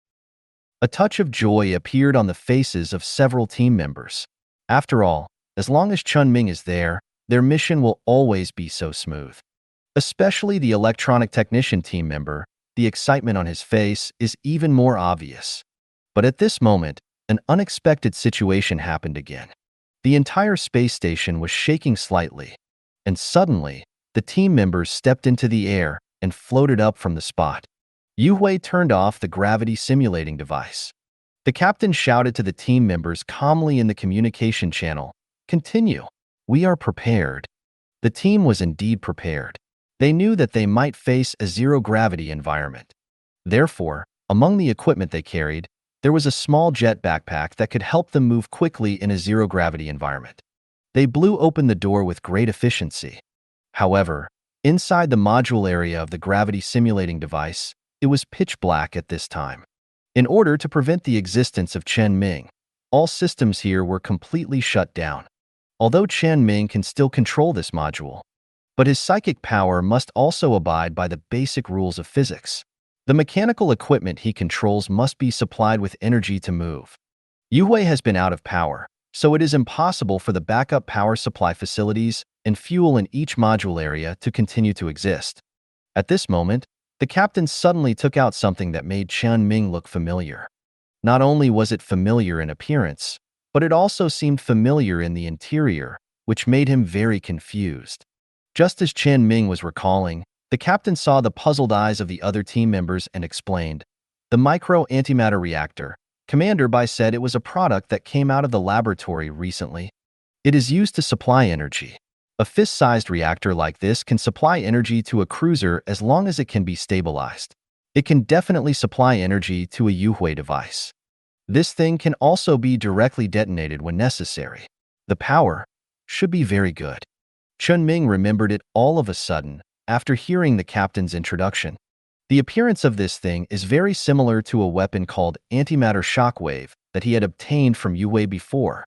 A touch of joy appeared on the faces of several team members. After all, as long as Chen Ming is there, their mission will always be so smooth. Especially the electronic technician team member, the excitement on his face is even more obvious. But at this moment, an unexpected situation happened again. The entire space station was shaking slightly, and suddenly, the team members stepped into the air and floated up from the spot. Yu turned off the gravity simulating device. The captain shouted to the team members calmly in the communication channel, "Continue. We are prepared." The team was indeed prepared. They knew that they might face a zero-gravity environment. Therefore, among the equipment they carried, there was a small jet backpack that could help them move quickly in a zero-gravity environment. They blew open the door with great efficiency. However, inside the module area of the gravity simulating device, it was pitch black at this time. In order to prevent the existence of Chen Ming, all systems here were completely shut down. Although Chen Ming can still control this module, but his psychic power must also abide by the basic rules of physics. The mechanical equipment he controls must be supplied with energy to move. Yu has been out of power, so it is impossible for the backup power supply facilities and fuel in each module area to continue to exist. At this moment, the captain suddenly took out something that made Chen Ming look familiar. Not only was it familiar in appearance, but it also seemed familiar in the interior, which made him very confused. Just as Chen Ming was recalling, the captain saw the puzzled eyes of the other team members and explained, "The micro-antimatter reactor. Commander Bai said it was a product that came out of the laboratory recently. It is used to supply energy. A fist-sized reactor like this can supply energy to a cruiser as long as it can be stabilized. It can definitely supply energy to a Yu device. This thing can also be directly detonated when necessary. The power should be very good." Chen Ming remembered it all of a sudden after hearing the captain's introduction. The appearance of this thing is very similar to a weapon called antimatter shockwave that he had obtained from Yu before.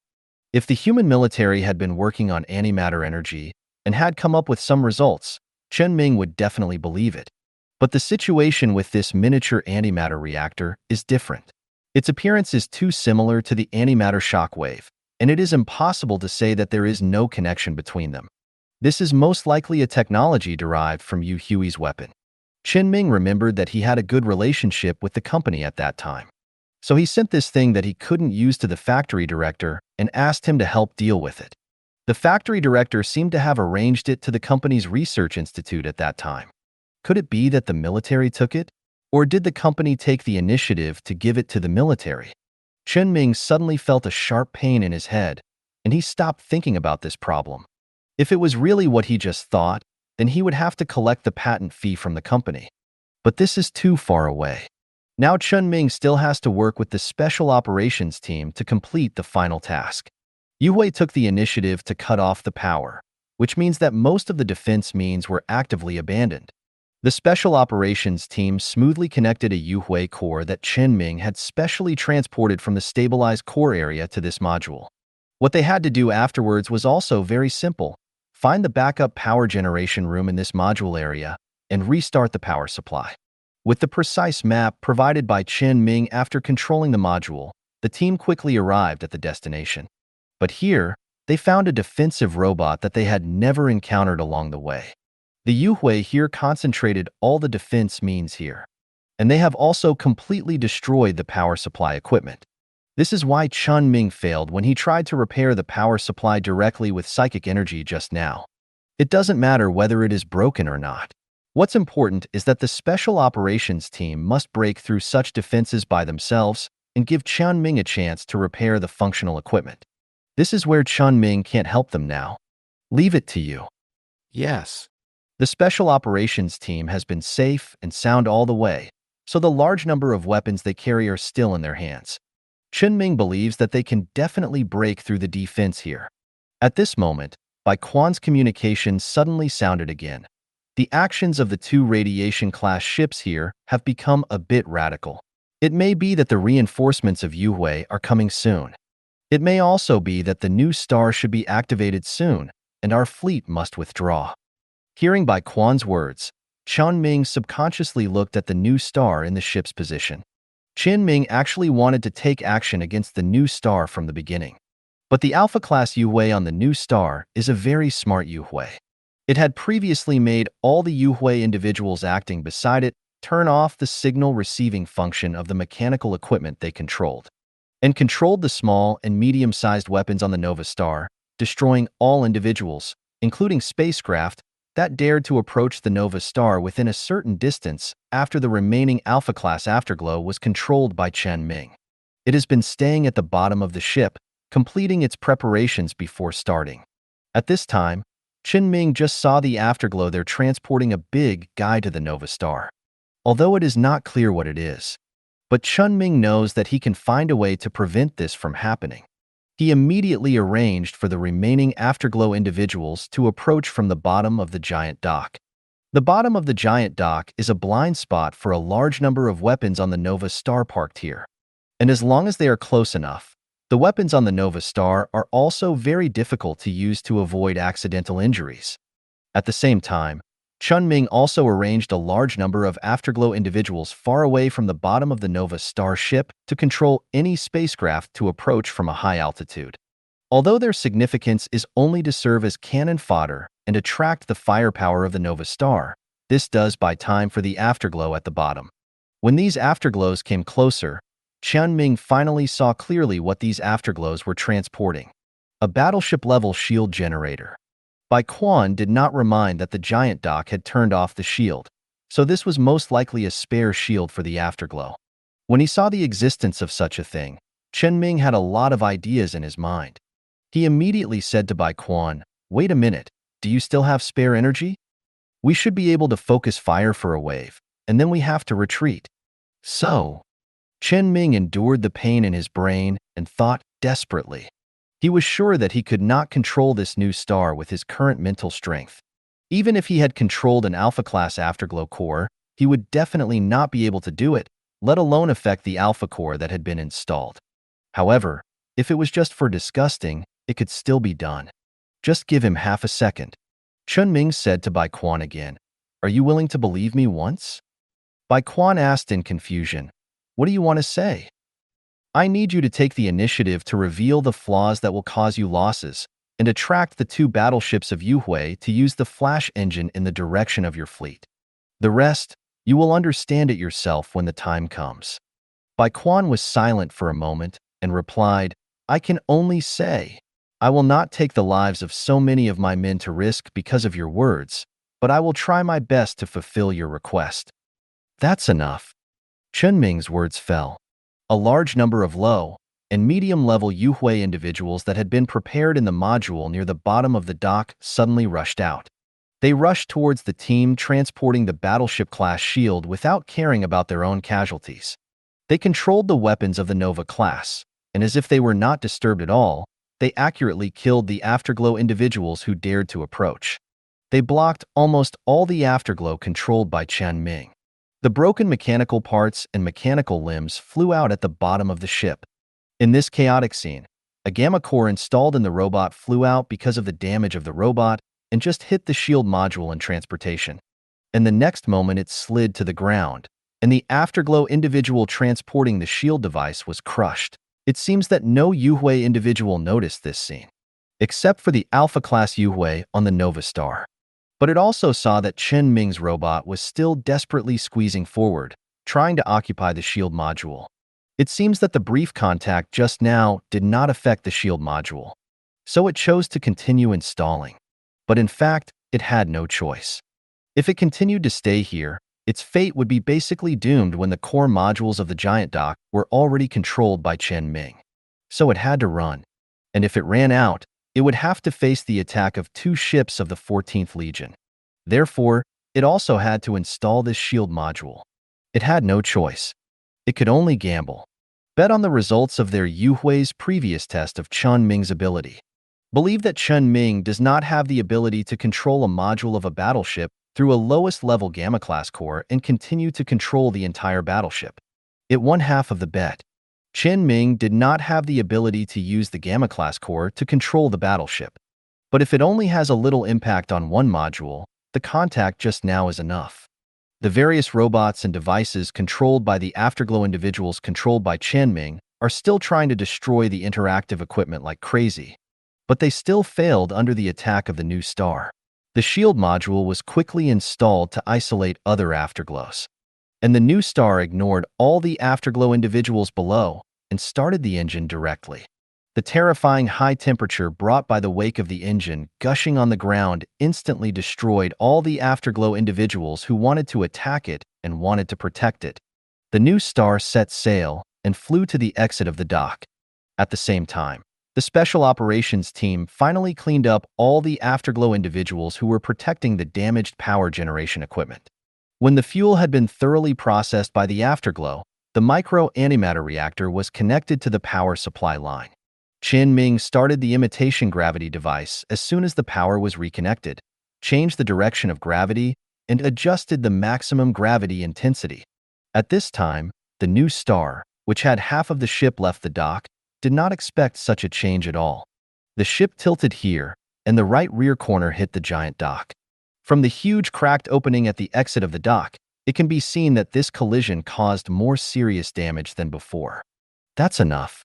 If the human military had been working on antimatter energy and had come up with some results, Chen Ming would definitely believe it. But the situation with this miniature antimatter reactor is different. Its appearance is too similar to the antimatter shockwave, and it is impossible to say that there is no connection between them. This is most likely a technology derived from Yu Hui's weapon. Chen Ming remembered that he had a good relationship with the company at that time. So he sent this thing that he couldn't use to the factory director and asked him to help deal with it. The factory director seemed to have arranged it to the company's research institute at that time. Could it be that the military took it? Or did the company take the initiative to give it to the military? Chen Ming suddenly felt a sharp pain in his head, and he stopped thinking about this problem. If it was really what he just thought, then he would have to collect the patent fee from the company. But this is too far away. Now Chen Ming still has to work with the special operations team to complete the final task. Yu took the initiative to cut off the power, which means that most of the defense means were actively abandoned. The special operations team smoothly connected a Yu core that Chen Ming had specially transported from the stabilized core area to this module. What they had to do afterwards was also very simple. Find the backup power generation room in this module area and restart the power supply. With the precise map provided by Chen Ming after controlling the module, the team quickly arrived at the destination. But here, they found a defensive robot that they had never encountered along the way. The Yu here concentrated all the defense means here, and they have also completely destroyed the power supply equipment. This is why Chen Ming failed when he tried to repair the power supply directly with psychic energy just now. It doesn't matter whether it is broken or not. What's important is that the special operations team must break through such defenses by themselves and give Chen Ming a chance to repair the functional equipment. This is where Chen Ming can't help them now. Leave it to you. Yes. The special operations team has been safe and sound all the way, so the large number of weapons they carry are still in their hands. Chen Ming believes that they can definitely break through the defense here. At this moment, Bai Quan's communications suddenly sounded again. The actions of the two radiation-class ships here have become a bit radical. It may be that the reinforcements of Yu are coming soon. It may also be that the new star should be activated soon, and our fleet must withdraw. Hearing Bai Quan's words, Chen Ming subconsciously looked at the new star in the ship's position. Chen Ming actually wanted to take action against the new star from the beginning. But the Alpha-class Yu on the new star is a very smart Yu. It had previously made all the Yu individuals acting beside it turn off the signal receiving function of the mechanical equipment they controlled. and controlled the small and medium-sized weapons on the Nova Star, destroying all individuals, including spacecraft, that dared to approach the Nova Star within a certain distance after the remaining Alpha-class afterglow was controlled by Chen Ming. It has been staying at the bottom of the ship, completing its preparations before starting. At this time, Chen Ming just saw the afterglow there transporting a big guy to the Nova Star. Although it is not clear what it is, but Chen Ming knows that he can find a way to prevent this from happening. He immediately arranged for the remaining afterglow individuals to approach from the bottom of the giant dock. The bottom of the giant dock is a blind spot for a large number of weapons on the Nova Star parked here. And as long as they are close enough, the weapons on the Nova Star are also very difficult to use to avoid accidental injuries. At the same time, Chen Ming also arranged a large number of afterglow individuals far away from the bottom of the Nova Star ship to control any spacecraft to approach from a high altitude. Although their significance is only to serve as cannon fodder and attract the firepower of the Nova Star, this does buy time for the afterglow at the bottom. When these afterglows came closer, Chen Ming finally saw clearly what these afterglows were transporting: a battleship-level shield generator. Bai Quan did not remind that the giant dock had turned off the shield, so this was most likely a spare shield for the afterglow. When he saw the existence of such a thing, Chen Ming had a lot of ideas in his mind. He immediately said to Bai Quan, "Wait a minute, do you still have spare energy? We should be able to focus fire for a wave, and then we have to retreat." So, Chen Ming endured the pain in his brain and thought desperately. He was sure that he could not control this new star with his current mental strength. Even if he had controlled an Alpha-class afterglow core, he would definitely not be able to do it, let alone affect the Alpha core that had been installed. However, if it was just for disgusting, it could still be done. Just give him half a second. Chen Ming said to Bai Quan again, "Are you willing to believe me once?" Bai Quan asked in confusion, "What do you want to say?" "I need you to take the initiative to reveal the flaws that will cause you losses and attract the 2 battleships of Yuhui to use the flash engine in the direction of your fleet. The rest, you will understand it yourself when the time comes." Bai Quan was silent for a moment and replied, "I can only say, I will not take the lives of so many of my men to risk because of your words, but I will try my best to fulfill your request." "That's enough." Chen Ming's words fell. A large number of low and medium-level Yuhui individuals that had been prepared in the module near the bottom of the dock suddenly rushed out. They rushed towards the team transporting the battleship-class shield without caring about their own casualties. They controlled the weapons of the Nova class, and as if they were not disturbed at all, they accurately killed the afterglow individuals who dared to approach. They blocked almost all the afterglow controlled by Chen Ming. The broken mechanical parts and mechanical limbs flew out at the bottom of the ship. In this chaotic scene, a gamma core installed in the robot flew out because of the damage of the robot and just hit the shield module in transportation. And the next moment it slid to the ground, and the afterglow individual transporting the shield device was crushed. It seems that no Yuhui individual noticed this scene, except for the Alpha-class Yuhui on the Nova Star. But it also saw that Chen Ming's robot was still desperately squeezing forward, trying to occupy the shield module. It seems that the brief contact just now did not affect the shield module, so it chose to continue installing. But in fact, it had no choice. If it continued to stay here, its fate would be basically doomed when the core modules of the giant dock were already controlled by Chen Ming. So it had to run. And if it ran out, it would have to face the attack of 2 ships of the 14th Legion. Therefore, it also had to install this shield module. It had no choice. It could only gamble. Bet on the results of their Yuhui's previous test of Chen Ming's ability. Believe that Chen Ming does not have the ability to control a module of a battleship through a lowest-level Gamma-class core and continue to control the entire battleship. It won half of the bet. Chen Ming did not have the ability to use the Gamma-class core to control the battleship. But if it only has a little impact on one module, the contact just now is enough. The various robots and devices controlled by the afterglow individuals controlled by Chen Ming are still trying to destroy the interactive equipment like crazy. But they still failed under the attack of the new star. The shield module was quickly installed to isolate other afterglows. And the new star ignored all the afterglow individuals below, and started the engine directly. The terrifying high temperature brought by the wake of the engine gushing on the ground instantly destroyed all the Afterglow individuals who wanted to attack it and wanted to protect it. The new star set sail and flew to the exit of the dock. At the same time, the Special Operations team finally cleaned up all the Afterglow individuals who were protecting the damaged power generation equipment. When the fuel had been thoroughly processed by the Afterglow, the micro-antimatter reactor was connected to the power supply line. Chen Ming started the imitation gravity device as soon as the power was reconnected, changed the direction of gravity, and adjusted the maximum gravity intensity. At this time, the new star, which had half of the ship left the dock, did not expect such a change at all. The ship tilted here, and the right rear corner hit the giant dock. From the huge cracked opening at the exit of the dock, it can be seen that this collision caused more serious damage than before. That's enough.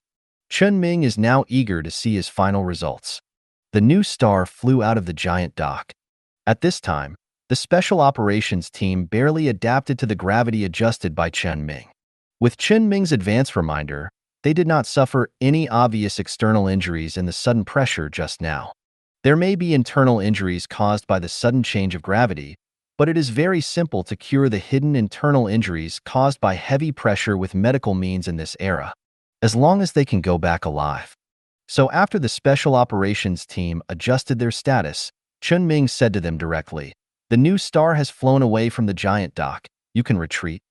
Chen Ming is now eager to see his final results. The new star flew out of the giant dock. At this time, the Special Operations team barely adapted to the gravity adjusted by Chen Ming. With Chen Ming's advance reminder, they did not suffer any obvious external injuries in the sudden pressure just now. There may be internal injuries caused by the sudden change of gravity, but it is very simple to cure the hidden internal injuries caused by heavy pressure with medical means in this era, as long as they can go back alive. So after the Special Operations team adjusted their status, Chen Ming said to them directly, "The new star has flown away from the giant dock. You can retreat."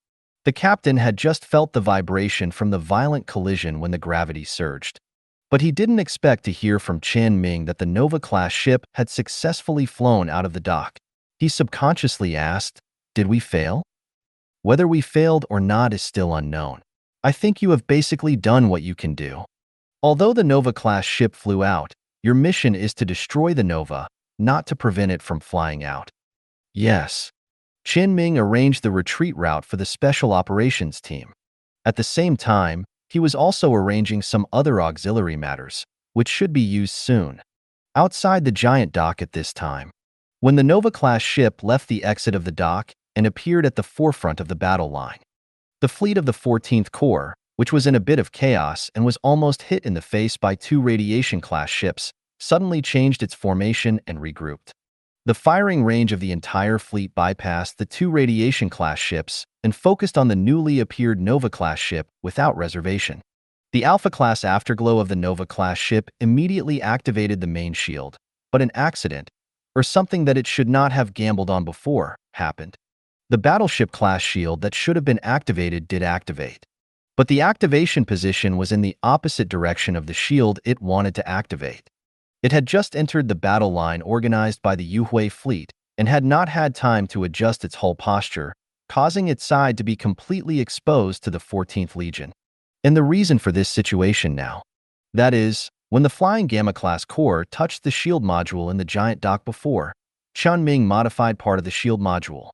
The captain had just felt the vibration from the violent collision when the gravity surged. But he didn't expect to hear from Chen Ming that the Nova-class ship had successfully flown out of the dock. He subconsciously asked, "Did we fail?" Whether we failed or not is still unknown. I think you have basically done what you can do. Although the Nova-class ship flew out, your mission is to destroy the Nova, not to prevent it from flying out. Yes. Chen Ming arranged the retreat route for the Special Operations team. At the same time, he was also arranging some other auxiliary matters, which should be used soon. Outside the giant dock at this time, when the Nova-class ship left the exit of the dock and appeared at the forefront of the battle line, the fleet of the 14th Corps, which was in a bit of chaos and was almost hit in the face by two radiation-class ships, suddenly changed its formation and regrouped. The firing range of the entire fleet bypassed the two radiation-class ships and focused on the newly appeared Nova-class ship without reservation. The Alpha-class afterglow of the Nova-class ship immediately activated the main shield, but an accident, or something that it should not have gambled on before, happened. The battleship-class shield that should have been activated did activate. But the activation position was in the opposite direction of the shield it wanted to activate. It had just entered the battle line organized by the Yuhui fleet and had not had time to adjust its hull posture, causing its side to be completely exposed to the 14th Legion. And the reason for this situation now. That is, when the Flying Gamma-class Corps touched the shield module in the giant dock before, Chen Ming modified part of the shield module.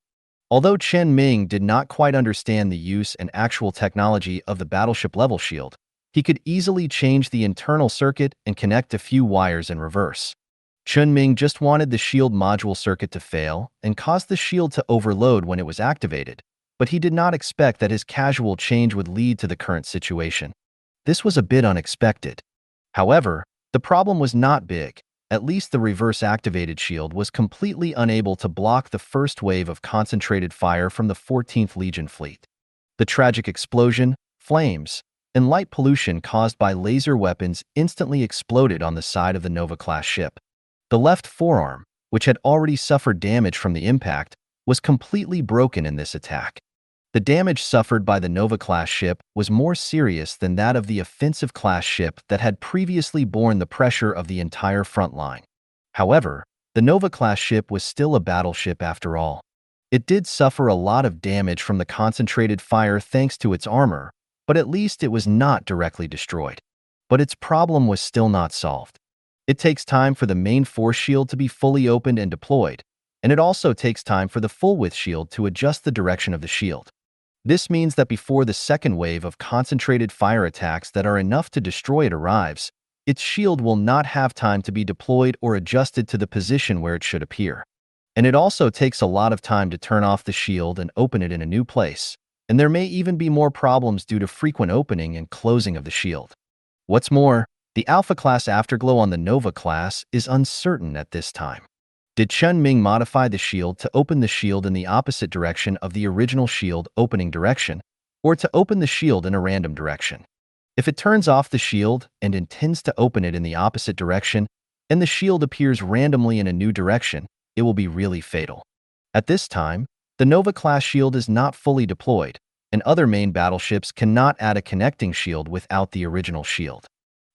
Although Chen Ming did not quite understand the use and actual technology of the battleship-level shield, he could easily change the internal circuit and connect a few wires in reverse. Chen Ming just wanted the shield module circuit to fail and cause the shield to overload when it was activated, but he did not expect that his casual change would lead to the current situation. This was a bit unexpected. However, the problem was not big. At least the reverse-activated shield was completely unable to block the first wave of concentrated fire from the 14th Legion fleet. The tragic explosion, flames, and light pollution caused by laser weapons instantly exploded on the side of the Nova-class ship. The left forearm, which had already suffered damage from the impact, was completely broken in this attack. The damage suffered by the Nova-class ship was more serious than that of the offensive-class ship that had previously borne the pressure of the entire front line. However, the Nova-class ship was still a battleship after all. It did suffer a lot of damage from the concentrated fire thanks to its armor, but at least it was not directly destroyed. But its problem was still not solved. It takes time for the main force shield to be fully opened and deployed, and it also takes time for the full-width shield to adjust the direction of the shield. This means that before the second wave of concentrated fire attacks that are enough to destroy it arrives, its shield will not have time to be deployed or adjusted to the position where it should appear. And it also takes a lot of time to turn off the shield and open it in a new place, and there may even be more problems due to frequent opening and closing of the shield. What's more, the Alpha-class afterglow on the Nova class is uncertain at this time. Did Chen Ming modify the shield to open the shield in the opposite direction of the original shield opening direction, or to open the shield in a random direction? If it turns off the shield and intends to open it in the opposite direction, and the shield appears randomly in a new direction, it will be really fatal. At this time, the Nova-class shield is not fully deployed, and other main battleships cannot add a connecting shield without the original shield.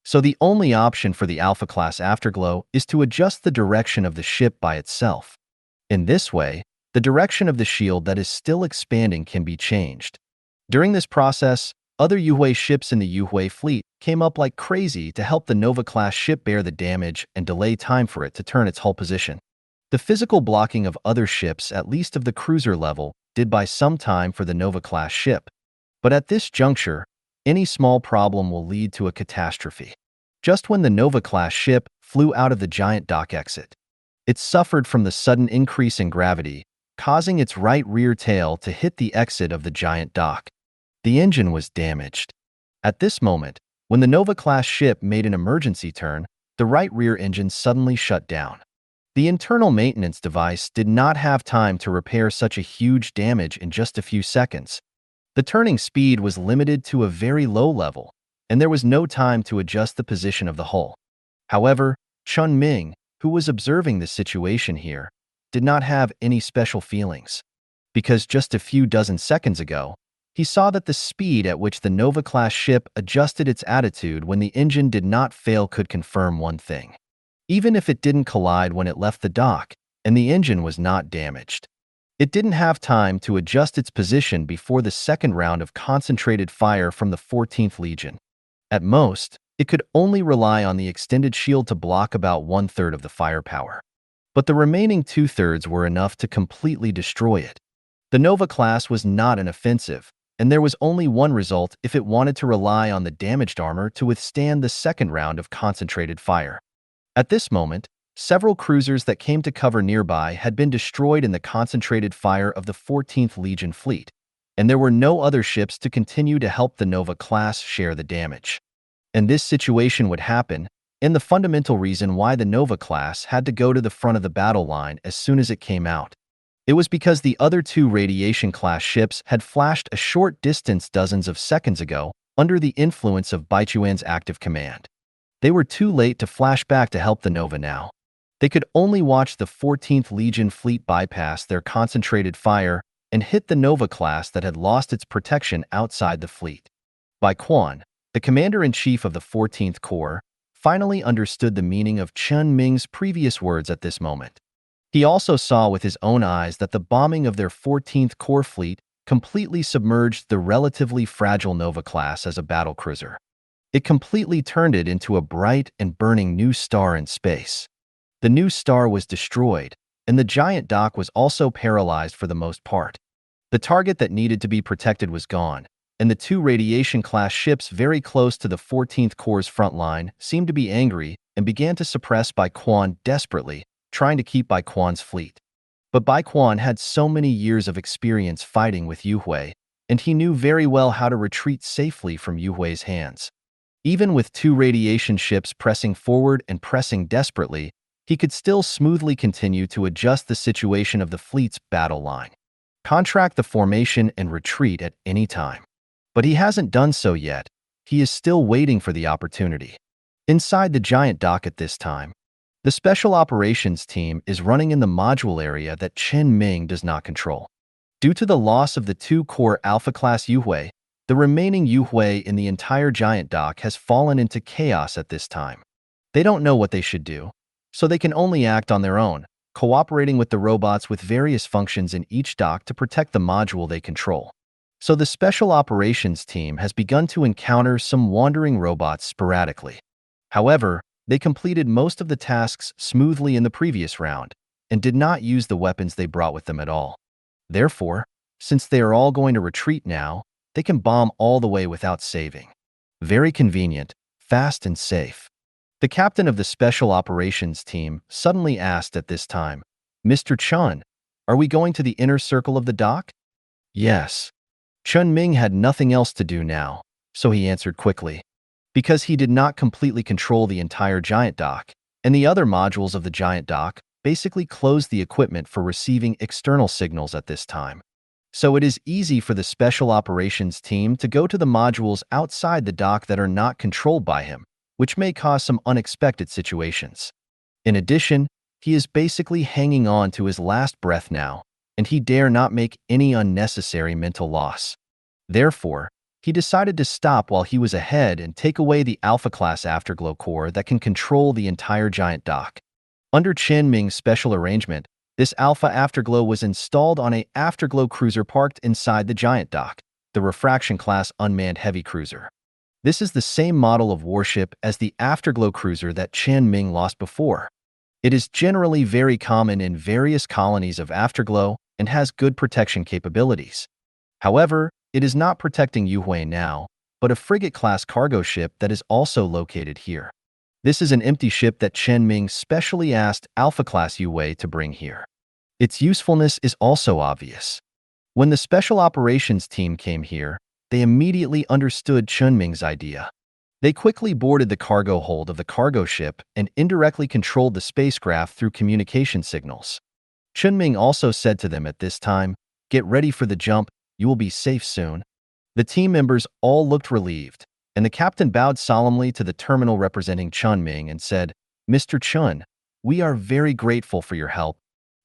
So the only option for the Alpha-class afterglow is to adjust the direction of the ship by itself. In this way, the direction of the shield that is still expanding can be changed. During this process, other Yuhui ships in the Yuhui fleet came up like crazy to help the Nova-class ship bear the damage and delay time for it to turn its hull position. The physical blocking of other ships, at least of the cruiser level, did buy some time for the Nova-class ship. But at this juncture, any small problem will lead to a catastrophe. Just when the Nova-class ship flew out of the giant dock exit, it suffered from the sudden increase in gravity, causing its right rear tail to hit the exit of the giant dock. The engine was damaged. At this moment, when the Nova-class ship made an emergency turn, the right rear engine suddenly shut down. The internal maintenance device did not have time to repair such a huge damage in just a few seconds. The turning speed was limited to a very low level, and there was no time to adjust the position of the hull. However, Chen Ming, who was observing the situation here, did not have any special feelings, because just a few dozen seconds ago, he saw that the speed at which the Nova-class ship adjusted its attitude when the engine did not fail could confirm one thing. Even if it didn't collide when it left the dock, and the engine was not damaged, it didn't have time to adjust its position before the second round of concentrated fire from the 14th Legion. At most, it could only rely on the extended shield to block about 1/3 of the firepower. But the remaining 2/3 were enough to completely destroy it. The Nova class was not an offensive, and there was only one result if it wanted to rely on the damaged armor to withstand the second round of concentrated fire. At this moment, several cruisers that came to cover nearby had been destroyed in the concentrated fire of the 14th Legion fleet, and there were no other ships to continue to help the Nova class share the damage. And this situation would happen, and the fundamental reason why the Nova class had to go to the front of the battle line as soon as it came out. It was because the other two radiation-class ships had flashed a short distance dozens of seconds ago under the influence of Baichuan's active command. They were too late to flash back to help the Nova now. They could only watch the 14th Legion fleet bypass their concentrated fire and hit the Nova class that had lost its protection outside the fleet. Bai Quan, the commander-in-chief of the 14th Corps, finally understood the meaning of Chen Ming's previous words at this moment. He also saw with his own eyes that the bombing of their 14th Corps fleet completely submerged the relatively fragile Nova class as a battlecruiser. It completely turned it into a bright and burning new star in space. The new star was destroyed, and the giant dock was also paralyzed for the most part. The target that needed to be protected was gone, and the two radiation-class ships very close to the 14th Corps' front line seemed to be angry and began to suppress Bai Quan desperately, trying to keep Bai Quan's fleet. But Bai Quan had so many years of experience fighting with Yuhui, and he knew very well how to retreat safely from Yuhui's hands. Even with two radiation ships pressing forward and pressing desperately, he could still smoothly continue to adjust the situation of the fleet's battle line, contract the formation and retreat at any time. But he hasn't done so yet. He is still waiting for the opportunity. Inside the giant dock at this time, the Special Operations team is running in the module area that Chen Ming does not control. Due to the loss of the two core Alpha-class Yuhui, the remaining Yuhui in the entire giant dock has fallen into chaos at this time. They don't know what they should do, so they can only act on their own, cooperating with the robots with various functions in each dock to protect the module they control. So the Special Operations team has begun to encounter some wandering robots sporadically. However, they completed most of the tasks smoothly in the previous round, and did not use the weapons they brought with them at all. Therefore, since they are all going to retreat now, they can bomb all the way without saving. Very convenient, fast and safe. The captain of the Special Operations team suddenly asked at this time, "Mr. Chen, are we going to the inner circle of the dock?" "Yes." Chen Ming had nothing else to do now, so he answered quickly. Because he did not completely control the entire giant dock, and the other modules of the giant dock basically closed the equipment for receiving external signals at this time. So it is easy for the special operations team to go to the modules outside the dock that are not controlled by him, which may cause some unexpected situations. In addition, he is basically hanging on to his last breath now, and he dare not make any unnecessary mental loss. Therefore, he decided to stop while he was ahead and take away the Alpha-class Afterglow core that can control the entire giant dock. Under Chen Ming's special arrangement, this Alpha Afterglow was installed on a Afterglow cruiser parked inside the giant dock, the Refraction-class unmanned heavy cruiser. This is the same model of warship as the Afterglow cruiser that Chen Ming lost before. It is generally very common in various colonies of Afterglow and has good protection capabilities. However, it is not protecting Yuhui now, but a frigate-class cargo ship that is also located here. This is an empty ship that Chen Ming specially asked Alpha-class Yuhui to bring here. Its usefulness is also obvious. When the special operations team came here, they immediately understood Chen Ming's idea. They quickly boarded the cargo hold of the cargo ship and indirectly controlled the spacecraft through communication signals. Chen Ming also said to them at this time, "Get ready for the jump, you will be safe soon." The team members all looked relieved, and the captain bowed solemnly to the terminal representing Chen Ming and said, "Mr. Chen, we are very grateful for your help."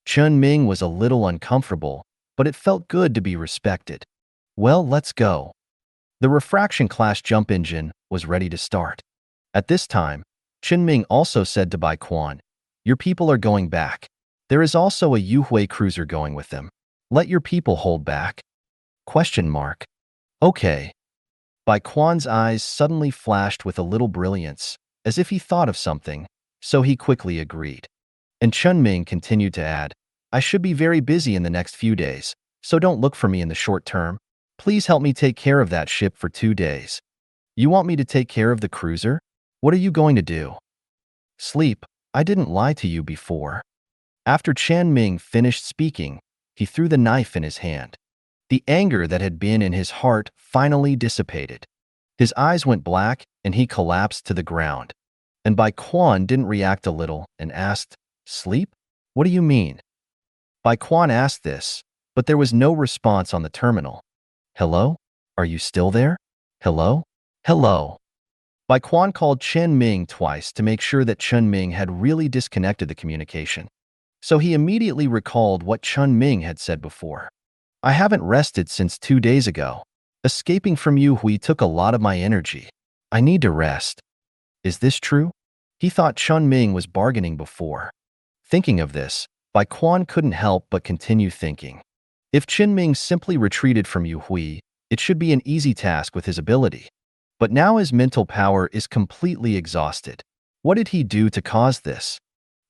Chen Ming was a little uncomfortable, but it felt good to be respected. "Well, let's go." The Refraction-class jump engine was ready to start. At this time, Chen Ming also said to Bai Quan, "Your people are going back. There is also a Yuhui cruiser going with them. Let your people hold back?" Question mark. Okay. Bai Quan's eyes suddenly flashed with a little brilliance, as if he thought of something, so he quickly agreed. And Chen Ming continued to add, "I should be very busy in the next few days, so don't look for me in the short term. Please help me take care of that ship for 2 days." "You want me to take care of the cruiser? What are you going to do?" "Sleep. I didn't lie to you before." After Chen Ming finished speaking, he threw the knife in his hand. The anger that had been in his heart finally dissipated. His eyes went black and he collapsed to the ground. And Bai Quan didn't react a little and asked, "Sleep? What do you mean?" Bai Quan asked this, but there was no response on the terminal. "Hello? Are you still there? Hello? Hello?" Bai Quan called Chen Ming twice to make sure that Chen Ming had really disconnected the communication. So he immediately recalled what Chen Ming had said before. "I haven't rested since 2 days ago. Escaping from Yuhui took a lot of my energy. I need to rest." Is this true? He thought Chen Ming was bargaining before. Thinking of this, Bai Quan couldn't help but continue thinking. If Chen Ming simply retreated from Yuhui, it should be an easy task with his ability. But now his mental power is completely exhausted. What did he do to cause this?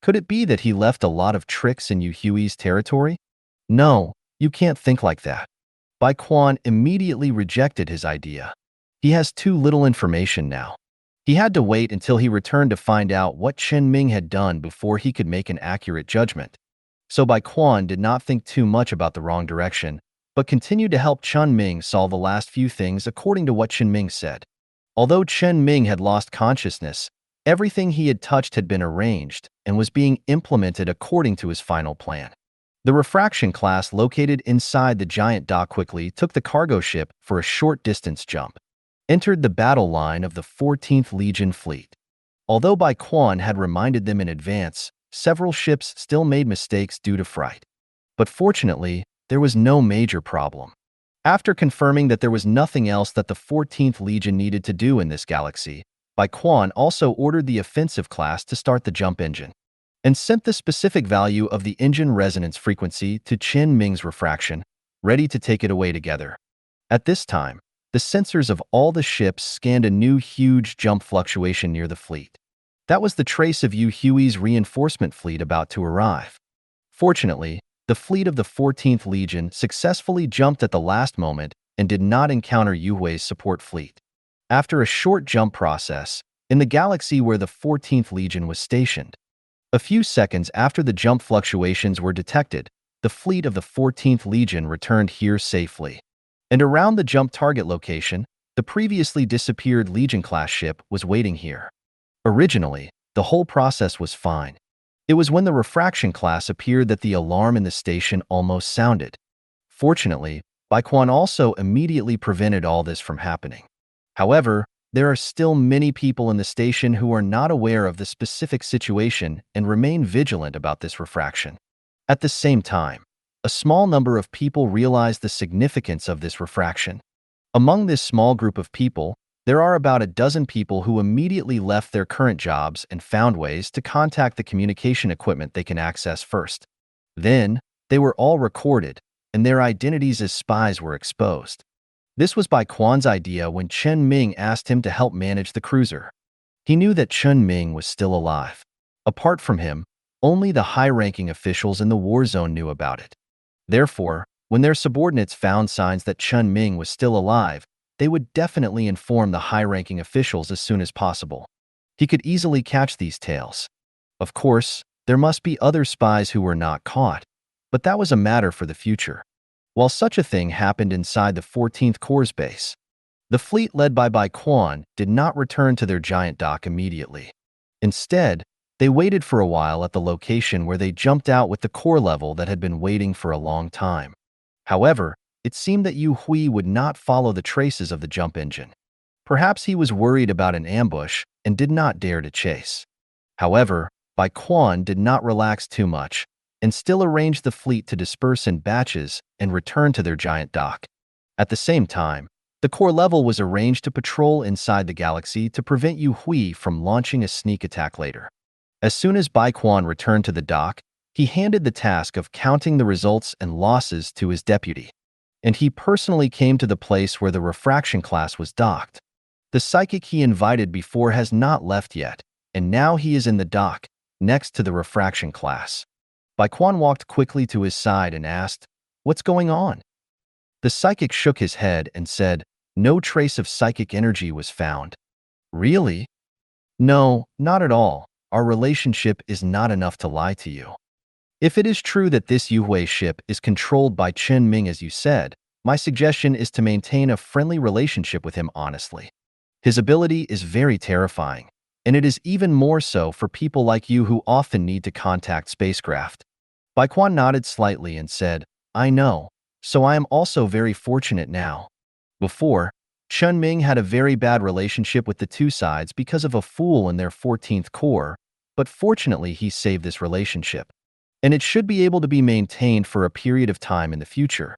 Could it be that he left a lot of tricks in Yuhui's territory? No, you can't think like that. Bai Quan immediately rejected his idea. He has too little information now. He had to wait until he returned to find out what Chen Ming had done before he could make an accurate judgment. So Bai Quan did not think too much about the wrong direction, but continued to help Chen Ming solve the last few things according to what Chen Ming said. Although Chen Ming had lost consciousness, everything he had touched had been arranged and was being implemented according to his final plan. The Refraction class located inside the giant dock quickly took the cargo ship for a short distance jump, entered the battle line of the 14th Legion fleet. Although Bai Quan had reminded them in advance, several ships still made mistakes due to fright. But fortunately, there was no major problem. After confirming that there was nothing else that the 14th Legion needed to do in this galaxy, Bai Quan also ordered the offensive class to start the jump engine, and sent the specific value of the engine resonance frequency to Chen Ming's refraction, ready to take it away together. At this time, the sensors of all the ships scanned a new huge jump fluctuation near the fleet. That was the trace of Yu Hui's reinforcement fleet about to arrive. Fortunately, the fleet of the 14th Legion successfully jumped at the last moment and did not encounter Yu Hui's support fleet. After a short jump process, in the galaxy where the 14th Legion was stationed, a few seconds after the jump fluctuations were detected, the fleet of the 14th Legion returned here safely. And around the jump target location, the previously disappeared Legion-class ship was waiting here. Originally, the whole process was fine. It was when the refraction class appeared that the alarm in the station almost sounded. Fortunately, Baikwan also immediately prevented all this from happening. However, there are still many people in the station who are not aware of the specific situation and remain vigilant about this refraction. At the same time, a small number of people realize the significance of this refraction. Among this small group of people, there are about a dozen people who immediately left their current jobs and found ways to contact the communication equipment they can access first. Then, they were all recorded, and their identities as spies were exposed. This was Baikwan's idea when Chen Ming asked him to help manage the cruiser. He knew that Chen Ming was still alive. Apart from him, only the high-ranking officials in the war zone knew about it. Therefore, when their subordinates found signs that Chen Ming was still alive, they would definitely inform the high-ranking officials as soon as possible. He could easily catch these tails. Of course, there must be other spies who were not caught, but that was a matter for the future. While such a thing happened inside the 14th Corps base, the fleet led by Baikwan did not return to their giant dock immediately. Instead, they waited for a while at the location where they jumped out with the core level that had been waiting for a long time. However, it seemed that Yu Hui would not follow the traces of the jump engine. Perhaps he was worried about an ambush and did not dare to chase. However, Baikwan did not relax too much and still arranged the fleet to disperse in batches and return to their giant dock. At the same time, the core level was arranged to patrol inside the galaxy to prevent Yu Hui from launching a sneak attack later. As soon as Baikwan returned to the dock, he handed the task of counting the results and losses to his deputy, and he personally came to the place where the refraction class was docked. The psychic he invited before has not left yet, and now he is in the dock, next to the refraction class. Baikwan walked quickly to his side and asked, "What's going on?" The psychic shook his head and said, "No trace of psychic energy was found." "Really?" "No, not at all. Our relationship is not enough to lie to you. If it is true that this Yuhui ship is controlled by Chen Ming as you said, my suggestion is to maintain a friendly relationship with him honestly. His ability is very terrifying, and it is even more so for people like you who often need to contact spacecraft." Baikwan nodded slightly and said, "I know, so I am also very fortunate now." Before, Chen Ming had a very bad relationship with the two sides because of a fool in their 14th Corps, but fortunately he saved this relationship, and it should be able to be maintained for a period of time in the future.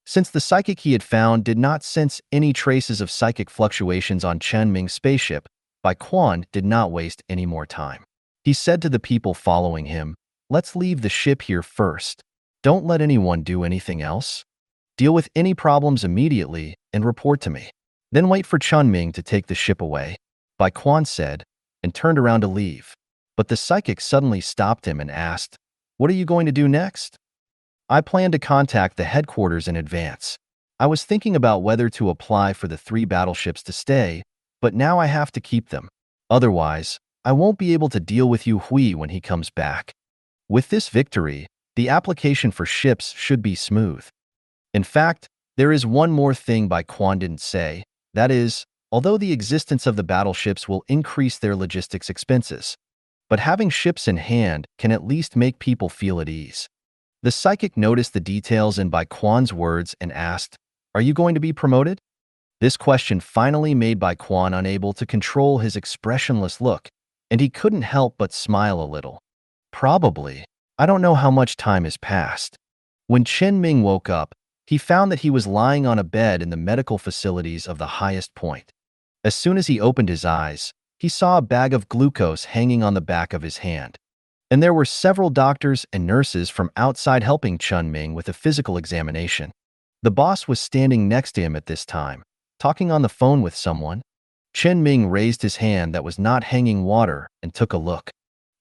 Since the psychic he had found did not sense any traces of psychic fluctuations on Chen Ming's spaceship, Baikwan did not waste any more time. He said to the people following him, "Let's leave the ship here first. Don't let anyone do anything else. Deal with any problems immediately and report to me. Then wait for Chen Ming to take the ship away," Baikwan said, and turned around to leave. But the psychic suddenly stopped him and asked, "What are you going to do next?" "I plan to contact the headquarters in advance. I was thinking about whether to apply for the 3 battleships to stay, but now I have to keep them. Otherwise, I won't be able to deal with Yu Hui when he comes back." With this victory, the application for ships should be smooth. In fact, there is one more thing Baikwan didn't say, that is, although the existence of the battleships will increase their logistics expenses, but having ships in hand can at least make people feel at ease. The psychic noticed the details in Baikwan's words and asked, "Are you going to be promoted?" This question finally made Baikwan unable to control his expressionless look, and he couldn't help but smile a little. "Probably. I don't know how much time has passed." When Chen Ming woke up, he found that he was lying on a bed in the medical facilities of the highest point. As soon as he opened his eyes, he saw a bag of glucose hanging on the back of his hand. And there were several doctors and nurses from outside helping Chen Ming with a physical examination. The boss was standing next to him at this time, talking on the phone with someone. Chen Ming raised his hand that was not hanging water and took a look.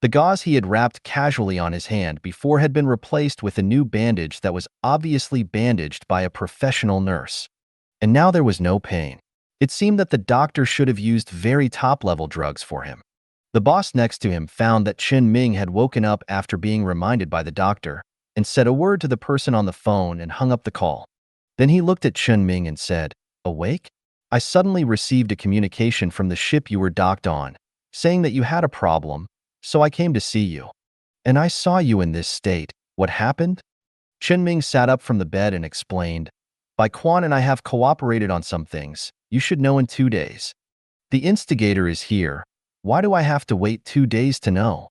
The gauze he had wrapped casually on his hand before had been replaced with a new bandage that was obviously bandaged by a professional nurse. And now there was no pain. It seemed that the doctor should have used very top-level drugs for him. The boss next to him found that Chen Ming had woken up after being reminded by the doctor and said a word to the person on the phone and hung up the call. Then he looked at Chen Ming and said, "Awake? I suddenly received a communication from the ship you were docked on, saying that you had a problem, so I came to see you. And I saw you in this state. What happened?" Chen Ming sat up from the bed and explained, "Bai Quan and I have cooperated on some things. You should know in 2 days. The instigator is here. Why do I have to wait 2 days to know?"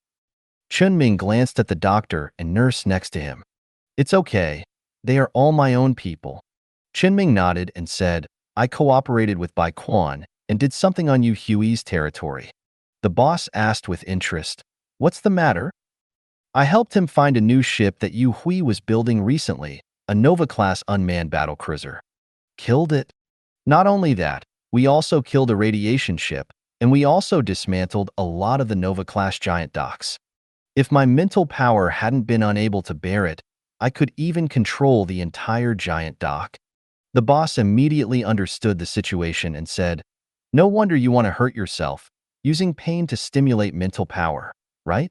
Chen Ming glanced at the doctor and nurse next to him. "It's okay. They are all my own people." Chen Ming nodded and said, "I cooperated with Bai Quan and did something on Yu Hui's territory." The boss asked with interest, "What's the matter?" "I helped him find a new ship that Yu Hui was building recently, a Nova-class unmanned battlecruiser." "Killed it?" "Not only that, we also killed a radiation ship, and we also dismantled a lot of the Nova-class giant docks. If my mental power hadn't been unable to bear it, I could even control the entire giant dock." The boss immediately understood the situation and said, "No wonder you want to hurt yourself, using pain to stimulate mental power, right?"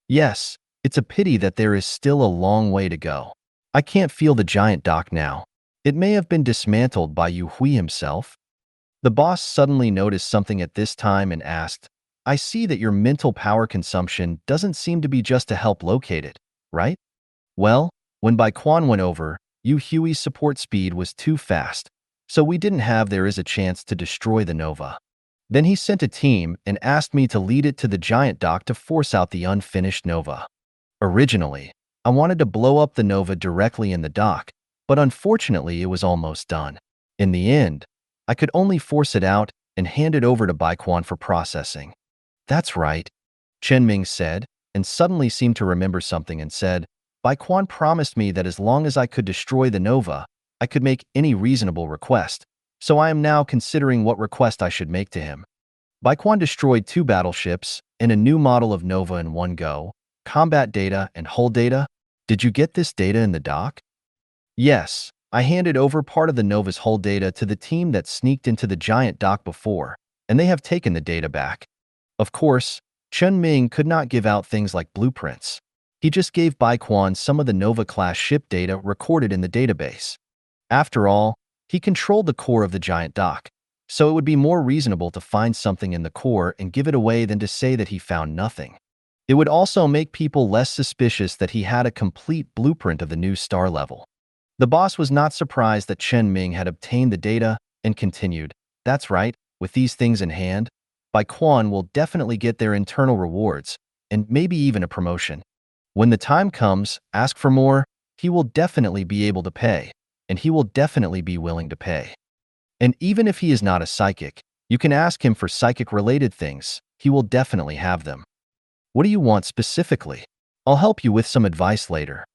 "Yes, it's a pity that there is still a long way to go. I can't feel the giant dock now. It may have been dismantled by Yu Hui himself." The boss suddenly noticed something at this time and asked, "I see that your mental power consumption doesn't seem to be just to help locate it, right?" "Well, when Bai Quan went over, Yu Hui's support speed was too fast, so we didn't have there is a chance to destroy the Nova. Then he sent a team and asked me to lead it to the giant dock to force out the unfinished Nova. Originally, I wanted to blow up the Nova directly in the dock, but unfortunately it was almost done. In the end, I could only force it out and hand it over to Bai Quan for processing." "That's right," Chen Ming said, and suddenly seemed to remember something and said, "Bai Quan promised me that as long as I could destroy the Nova, I could make any reasonable request, so I am now considering what request I should make to him." Bai Quan destroyed 2 battleships and a new model of Nova in one go, combat data and hull data. "Did you get this data in the dock?" "Yes, I handed over part of the Nova's hull data to the team that sneaked into the giant dock before, and they have taken the data back." Of course, Chen Ming could not give out things like blueprints. He just gave Bai Quan some of the Nova-class ship data recorded in the database. After all, he controlled the core of the giant dock, so it would be more reasonable to find something in the core and give it away than to say that he found nothing. It would also make people less suspicious that he had a complete blueprint of the new star level. The boss was not surprised that Chen Ming had obtained the data and continued, "That's right, with these things in hand, Bai Quan will definitely get their internal rewards, and maybe even a promotion. When the time comes, ask for more, he will definitely be able to pay, and he will definitely be willing to pay. And even if he is not a psychic, you can ask him for psychic-related things, he will definitely have them. What do you want specifically? I'll help you with some advice later."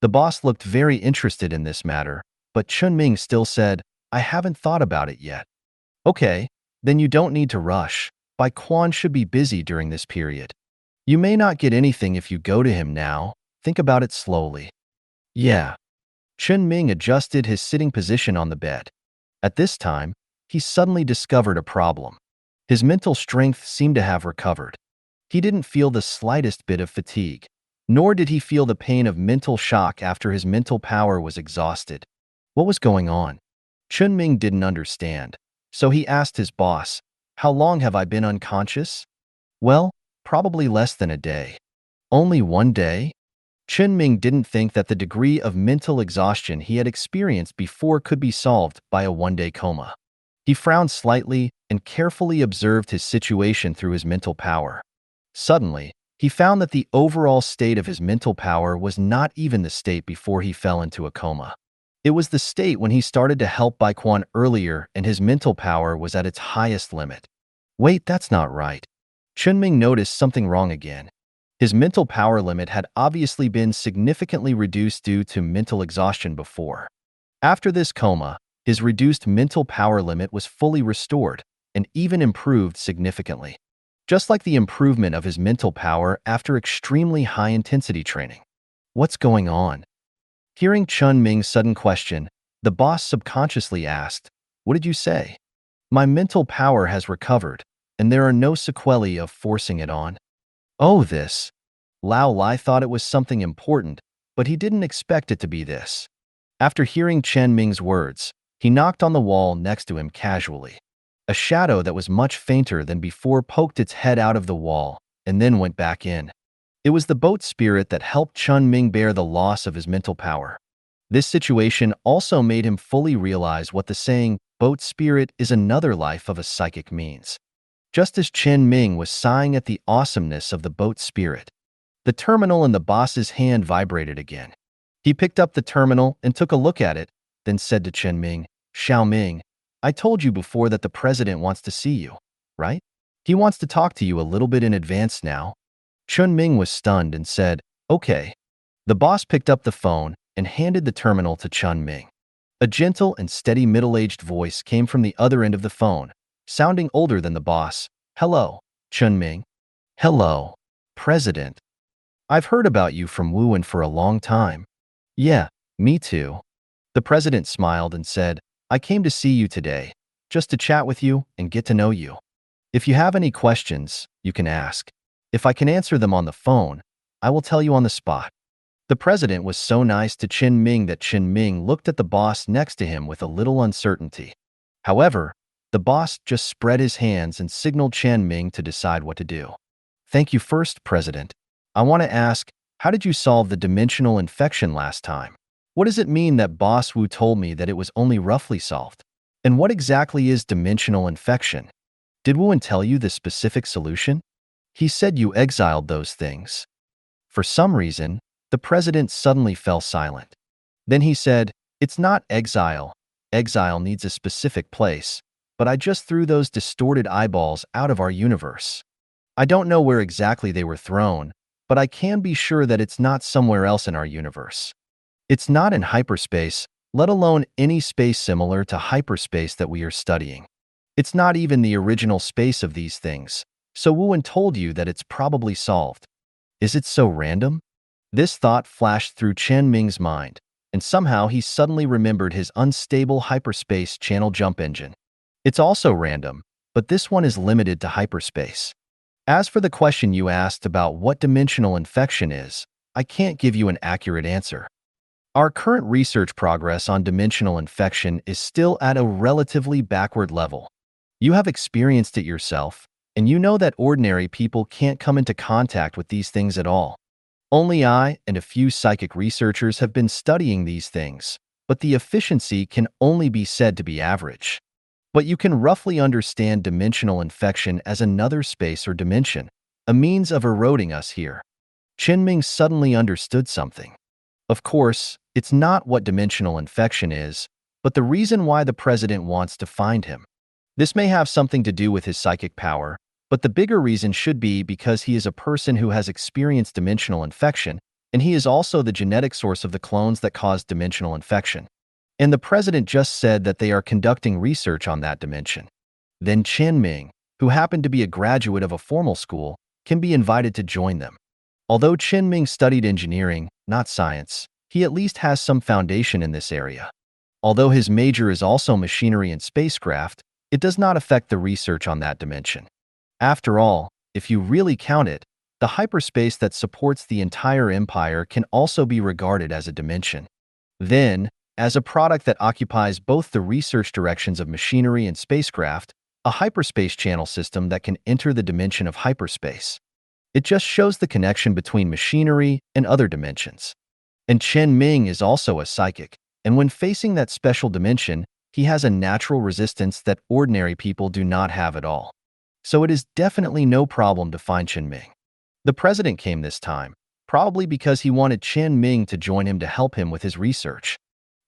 The boss looked very interested in this matter, but Chen Ming still said, "I haven't thought about it yet." "Okay, then you don't need to rush. Bai Quan should be busy during this period. You may not get anything if you go to him now. Think about it slowly." "Yeah." Chen Ming adjusted his sitting position on the bed. At this time, he suddenly discovered a problem. His mental strength seemed to have recovered. He didn't feel the slightest bit of fatigue, nor did he feel the pain of mental shock after his mental power was exhausted. What was going on? Chen Ming didn't understand, so he asked his boss, "How long have I been unconscious?" "Well, probably less than a day." "Only 1 day?" Chen Ming didn't think that the degree of mental exhaustion he had experienced before could be solved by a 1-day coma. He frowned slightly and carefully observed his situation through his mental power. Suddenly, he found that the overall state of his mental power was not even the state before he fell into a coma. It was the state when he started to help Bai Quan earlier and his mental power was at its highest limit. Wait, that's not right. Chen Ming noticed something wrong again. His mental power limit had obviously been significantly reduced due to mental exhaustion before. After this coma, his reduced mental power limit was fully restored and even improved significantly, just like the improvement of his mental power after extremely high-intensity training. What's going on? Hearing Chen Ming's sudden question, the boss subconsciously asked, "What did you say?" "My mental power has recovered, and there are no sequelae of forcing it on." "Oh, this." Lao Lai thought it was something important, but he didn't expect it to be this. After hearing Chen Ming's words, he knocked on the wall next to him casually. A shadow that was much fainter than before poked its head out of the wall and then went back in. It was the boat spirit that helped Chen Ming bear the loss of his mental power. This situation also made him fully realize what the saying, boat spirit is another life of a psychic means. Just as Chen Ming was sighing at the awesomeness of the boat spirit, the terminal in the boss's hand vibrated again. He picked up the terminal and took a look at it, then said to Chen Ming, "Xiao Ming, I told you before that the president wants to see you, right? He wants to talk to you a little bit in advance now." Chen Ming was stunned and said, "Okay." The boss picked up the phone and handed the terminal to Chen Ming. A gentle and steady middle-aged voice came from the other end of the phone, sounding older than the boss. "Hello, Chen Ming." "Hello, President. I've heard about you from Wuhan for a long time." "Yeah, me too." The president smiled and said, "I came to see you today, just to chat with you and get to know you. If you have any questions, you can ask. If I can answer them on the phone, I will tell you on the spot." The president was so nice to Chen Ming that Chen Ming looked at the boss next to him with a little uncertainty. However, the boss just spread his hands and signaled Chen Ming to decide what to do. "Thank you first, President. I want to ask, how did you solve the dimensional infection last time? What does it mean that Boss Wu told me that it was only roughly solved? And what exactly is dimensional infection? Did Wuhan tell you the specific solution? He said you exiled those things." For some reason, the president suddenly fell silent. Then he said, "It's not exile. Exile needs a specific place, but I just threw those distorted eyeballs out of our universe. I don't know where exactly they were thrown, but I can be sure that it's not somewhere else in our universe. It's not in hyperspace, let alone any space similar to hyperspace that we are studying. It's not even the original space of these things, so Wuhan told you that it's probably solved. Is it so random?" This thought flashed through Chen Ming's mind, and somehow he suddenly remembered his unstable hyperspace channel jump engine. It's also random, but this one is limited to hyperspace. As for the question you asked about what dimensional infection is, I can't give you an accurate answer. Our current research progress on dimensional infection is still at a relatively backward level. You have experienced it yourself, and you know that ordinary people can't come into contact with these things at all. Only I and a few psychic researchers have been studying these things, but the efficiency can only be said to be average. But you can roughly understand dimensional infection as another space or dimension, a means of eroding us here. Chen Ming suddenly understood something. Of course, it's not what dimensional infection is, but the reason why the president wants to find him. This may have something to do with his psychic power, but the bigger reason should be because he is a person who has experienced dimensional infection, and he is also the genetic source of the clones that caused dimensional infection. And the president just said that they are conducting research on that dimension. Then Chen Ming, who happened to be a graduate of a formal school, can be invited to join them. Although Chen Ming studied engineering, not science, he at least has some foundation in this area. Although his major is also machinery and spacecraft, it does not affect the research on that dimension. After all, if you really count it, the hyperspace that supports the entire empire can also be regarded as a dimension. Then, as a product that occupies both the research directions of machinery and spacecraft, a hyperspace channel system that can enter the dimension of hyperspace. It just shows the connection between machinery and other dimensions. And Chen Ming is also a psychic, and when facing that special dimension, he has a natural resistance that ordinary people do not have at all. So it is definitely no problem to find Chen Ming. The president came this time, probably because he wanted Chen Ming to join him to help him with his research.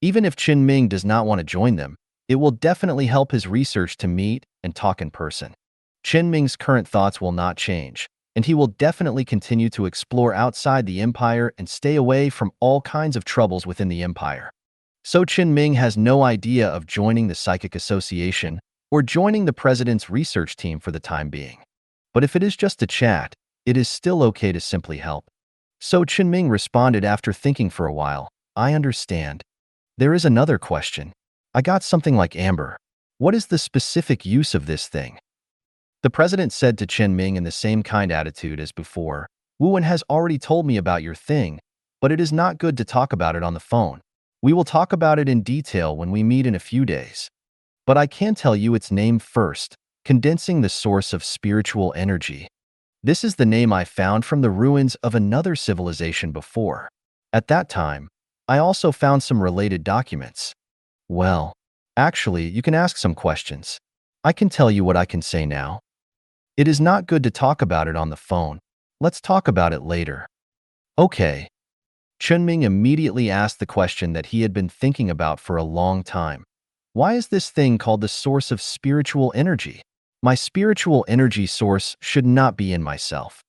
Even if Chen Ming does not want to join them, it will definitely help his research to meet and talk in person. Chen Ming's current thoughts will not change, and he will definitely continue to explore outside the empire and stay away from all kinds of troubles within the empire. So Chen Ming has no idea of joining the Psychic Association or joining the president's research team for the time being. But if it is just a chat, it is still okay to simply help. So Chen Ming responded after thinking for a while, "I understand. There is another question. I got something like amber. What is the specific use of this thing?" The president said to Chen Ming in the same kind attitude as before, "Wuhan has already told me about your thing, but it is not good to talk about it on the phone. We will talk about it in detail when we meet in a few days. But I can tell you its name first, condensing the source of spiritual energy. This is the name I found from the ruins of another civilization before. At that time, I also found some related documents. Well, actually, you can ask some questions. I can tell you what I can say now. It is not good to talk about it on the phone. Let's talk about it later. Okay. Chen Ming immediately asked the question that he had been thinking about for a long time. Why is this thing called the source of spiritual energy? My spiritual energy source should not be in myself.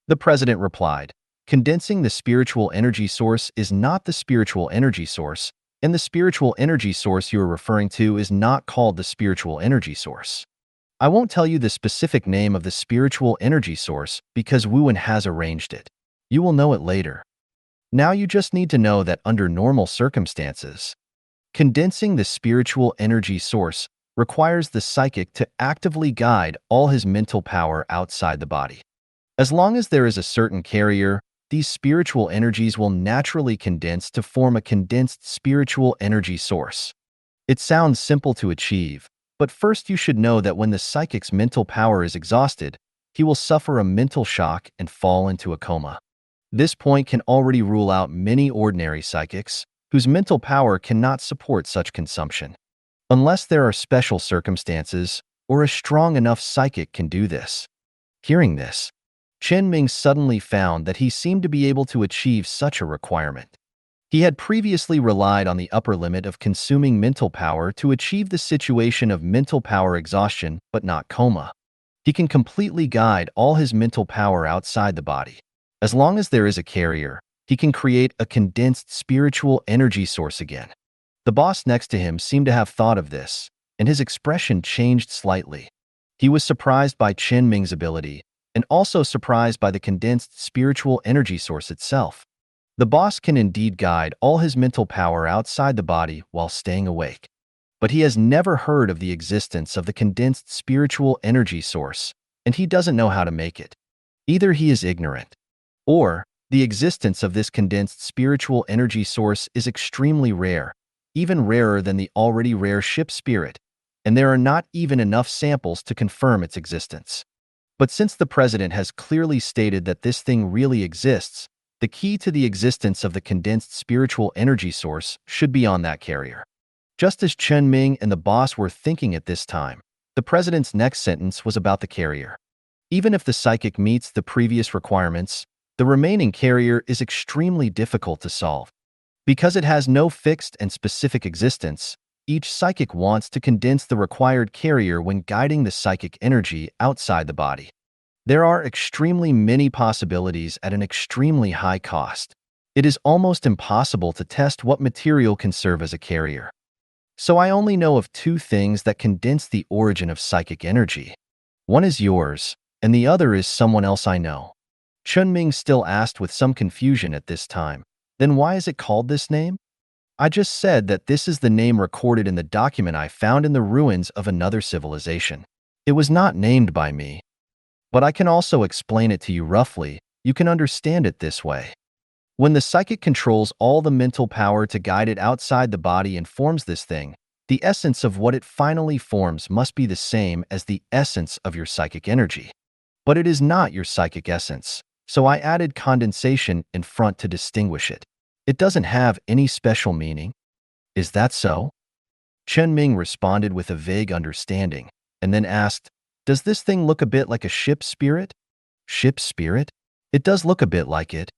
The president replied, condensing the spiritual energy source is not the spiritual energy source, and the spiritual energy source you are referring to is not called the spiritual energy source. I won't tell you the specific name of the spiritual energy source because Wuan has arranged it. You will know it later. Now you just need to know that under normal circumstances, condensing the spiritual energy source requires the psychic to actively guide all his mental power outside the body. As long as there is a certain carrier, these spiritual energies will naturally condense to form a condensed spiritual energy source. It sounds simple to achieve, but first you should know that when the psychic's mental power is exhausted, he will suffer a mental shock and fall into a coma. This point can already rule out many ordinary psychics whose mental power cannot support such consumption. Unless there are special circumstances or a strong enough psychic can do this. Hearing this, Chen Ming suddenly found that he seemed to be able to achieve such a requirement. He had previously relied on the upper limit of consuming mental power to achieve the situation of mental power exhaustion, but not coma. He can completely guide all his mental power outside the body. As long as there is a carrier, he can create a condensed spiritual energy source again. The boss next to him seemed to have thought of this, and his expression changed slightly. He was surprised by Chen Ming's ability, and also surprised by the condensed spiritual energy source itself. The boss can indeed guide all his mental power outside the body while staying awake. But he has never heard of the existence of the condensed spiritual energy source, and he doesn't know how to make it. Either he is ignorant, or the existence of this condensed spiritual energy source is extremely rare, even rarer than the already rare ship spirit, and there are not even enough samples to confirm its existence. But since the president has clearly stated that this thing really exists, the key to the existence of the condensed spiritual energy source should be on that carrier. Just as Chen Ming and the boss were thinking at this time, the president's next sentence was about the carrier. Even if the psychic meets the previous requirements, the remaining carrier is extremely difficult to solve. Because it has no fixed and specific existence, each psychic wants to condense the required carrier when guiding the psychic energy outside the body. There are extremely many possibilities at an extremely high cost. It is almost impossible to test what material can serve as a carrier. So I only know of two things that condense the origin of psychic energy. One is yours, and the other is someone else I know. Chen Ming still asked with some confusion at this time, then why is it called this name? I just said that this is the name recorded in the document I found in the ruins of another civilization. It was not named by me. But I can also explain it to you roughly. You can understand it this way. When the psychic controls all the mental power to guide it outside the body and forms this thing, the essence of what it finally forms must be the same as the essence of your psychic energy. But it is not your psychic essence, so I added condensation in front to distinguish it. It doesn't have any special meaning. Is that so? Chen Ming responded with a vague understanding, and then asked, does this thing look a bit like a ship spirit? Ship spirit? It does look a bit like it.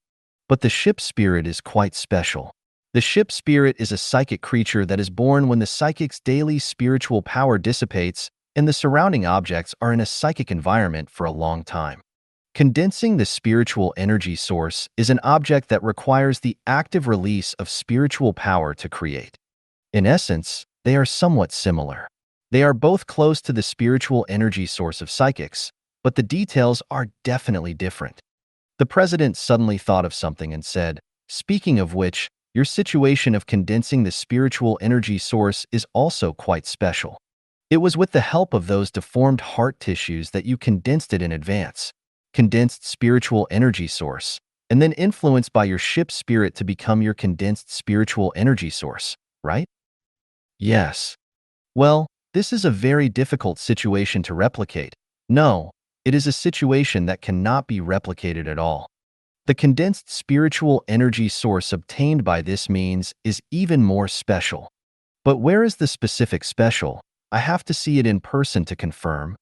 But the ship spirit is quite special. The ship spirit is a psychic creature that is born when the psychic's daily spiritual power dissipates and the surrounding objects are in a psychic environment for a long time. Condensing the spiritual energy source is an object that requires the active release of spiritual power to create. In essence, they are somewhat similar. They are both close to the spiritual energy source of psychics, but the details are definitely different. The president suddenly thought of something and said, speaking of which, your situation of condensing the spiritual energy source is also quite special. It was with the help of those deformed heart tissues that you condensed it in advance. Condensed spiritual energy source, and then influenced by your ship's spirit to become your condensed spiritual energy source, right? Yes. Well, this is a very difficult situation to replicate. No, it is a situation that cannot be replicated at all. The condensed spiritual energy source obtained by this means is even more special. But where is the specific special? I have to see it in person to confirm.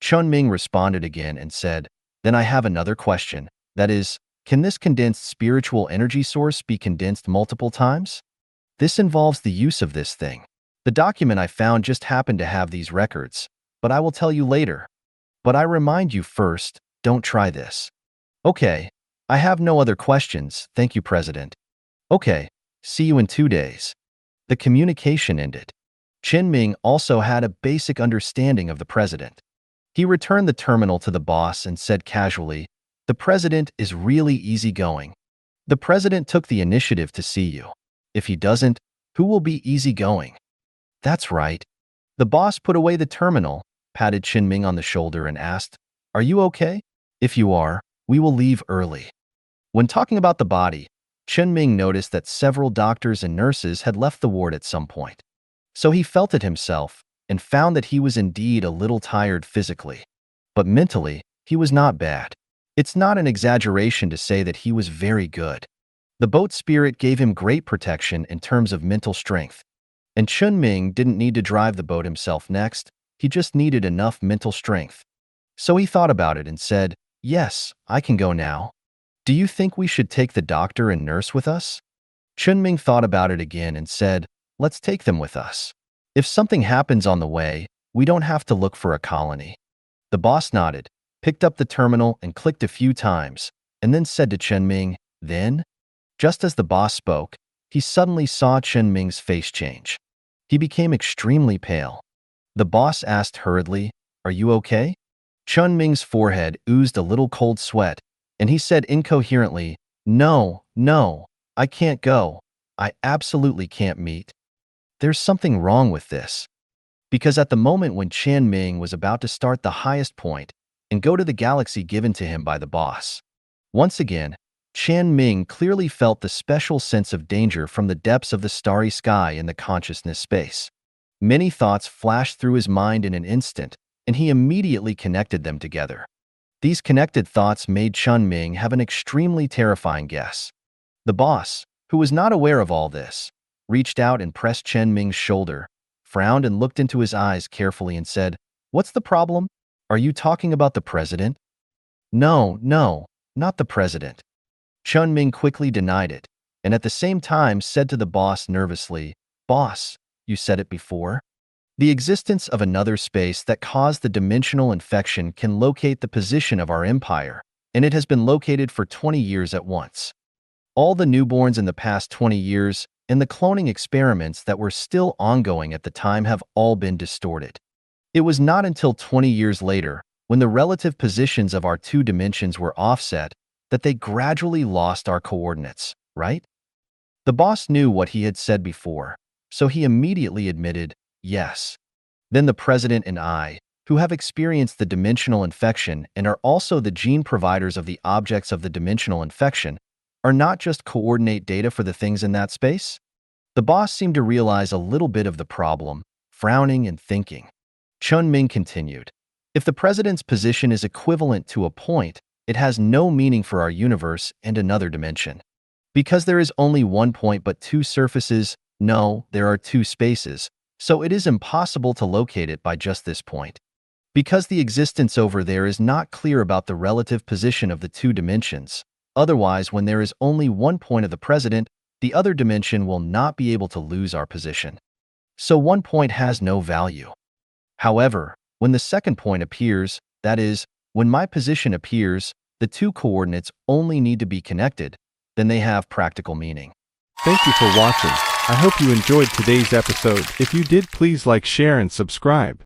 Chen Ming responded again and said, then I have another question. That is, can this condensed spiritual energy source be condensed multiple times? This involves the use of this thing. The document I found just happened to have these records, but I will tell you later. But I remind you first, don't try this. Okay, I have no other questions, thank you, President. Okay, see you in 2 days. The communication ended. Chen Ming also had a basic understanding of the president. He returned the terminal to the boss and said casually, the president is really easygoing. The president took the initiative to see you. If he doesn't, who will be easygoing? That's right. The boss put away the terminal, patted Chen Ming on the shoulder and asked, are you okay? If you are, we will leave early. When talking about the body, Chen Ming noticed that several doctors and nurses had left the ward at some point. So he felt it himself and found that he was indeed a little tired physically. But mentally, he was not bad. It's not an exaggeration to say that he was very good. The boat spirit gave him great protection in terms of mental strength. And Chen Ming didn't need to drive the boat himself next, he just needed enough mental strength. So he thought about it and said, yes, I can go now. Do you think we should take the doctor and nurse with us? Chen Ming thought about it again and said, let's take them with us. If something happens on the way, we don't have to look for a colony. The boss nodded, picked up the terminal and clicked a few times, and then said to Chen Ming, then? Just as the boss spoke, he suddenly saw Chen Ming's face change. He became extremely pale. The boss asked hurriedly, are you okay? Chen Ming's forehead oozed a little cold sweat, and he said incoherently, no, I can't go. I absolutely can't meet. There's something wrong with this. Because at the moment when Chen Ming was about to start the highest point and go to the galaxy given to him by the boss, once again, Chen Ming clearly felt the special sense of danger from the depths of the starry sky in the consciousness space. Many thoughts flashed through his mind in an instant, and he immediately connected them together. These connected thoughts made Chen Ming have an extremely terrifying guess. The boss, who was not aware of all this, reached out and pressed Chen Ming's shoulder, frowned and looked into his eyes carefully and said, what's the problem? Are you talking about the president? No, not the president. Chen Ming quickly denied it, and at the same time said to the boss nervously, boss, you said it before? The existence of another space that caused the dimensional infection can locate the position of our empire, and it has been located for 20 years at once. All the newborns in the past 20 years and the cloning experiments that were still ongoing at the time have all been distorted. It was not until 20 years later, when the relative positions of our two dimensions were offset, that they gradually lost our coordinates, right? The boss knew what he had said before, so he immediately admitted, yes. Then the president and I, who have experienced the dimensional infection and are also the gene providers of the objects of the dimensional infection, are not just coordinate data for the things in that space? The boss seemed to realize a little bit of the problem, frowning and thinking. Chen Ming continued, if the president's position is equivalent to a point, it has no meaning for our universe and another dimension. Because there is only one point but two surfaces, no, there are two spaces, so it is impossible to locate it by just this point. Because the existence over there is not clear about the relative position of the two dimensions. Otherwise, when there is only one point of the president, the other dimension will not be able to lose our position. So one point has no value. However, when the second point appears, that is, when my position appears, the two coordinates only need to be connected, then they have practical meaning. Thank you for watching. I hope you enjoyed today's episode. If you did, please like, share, and subscribe.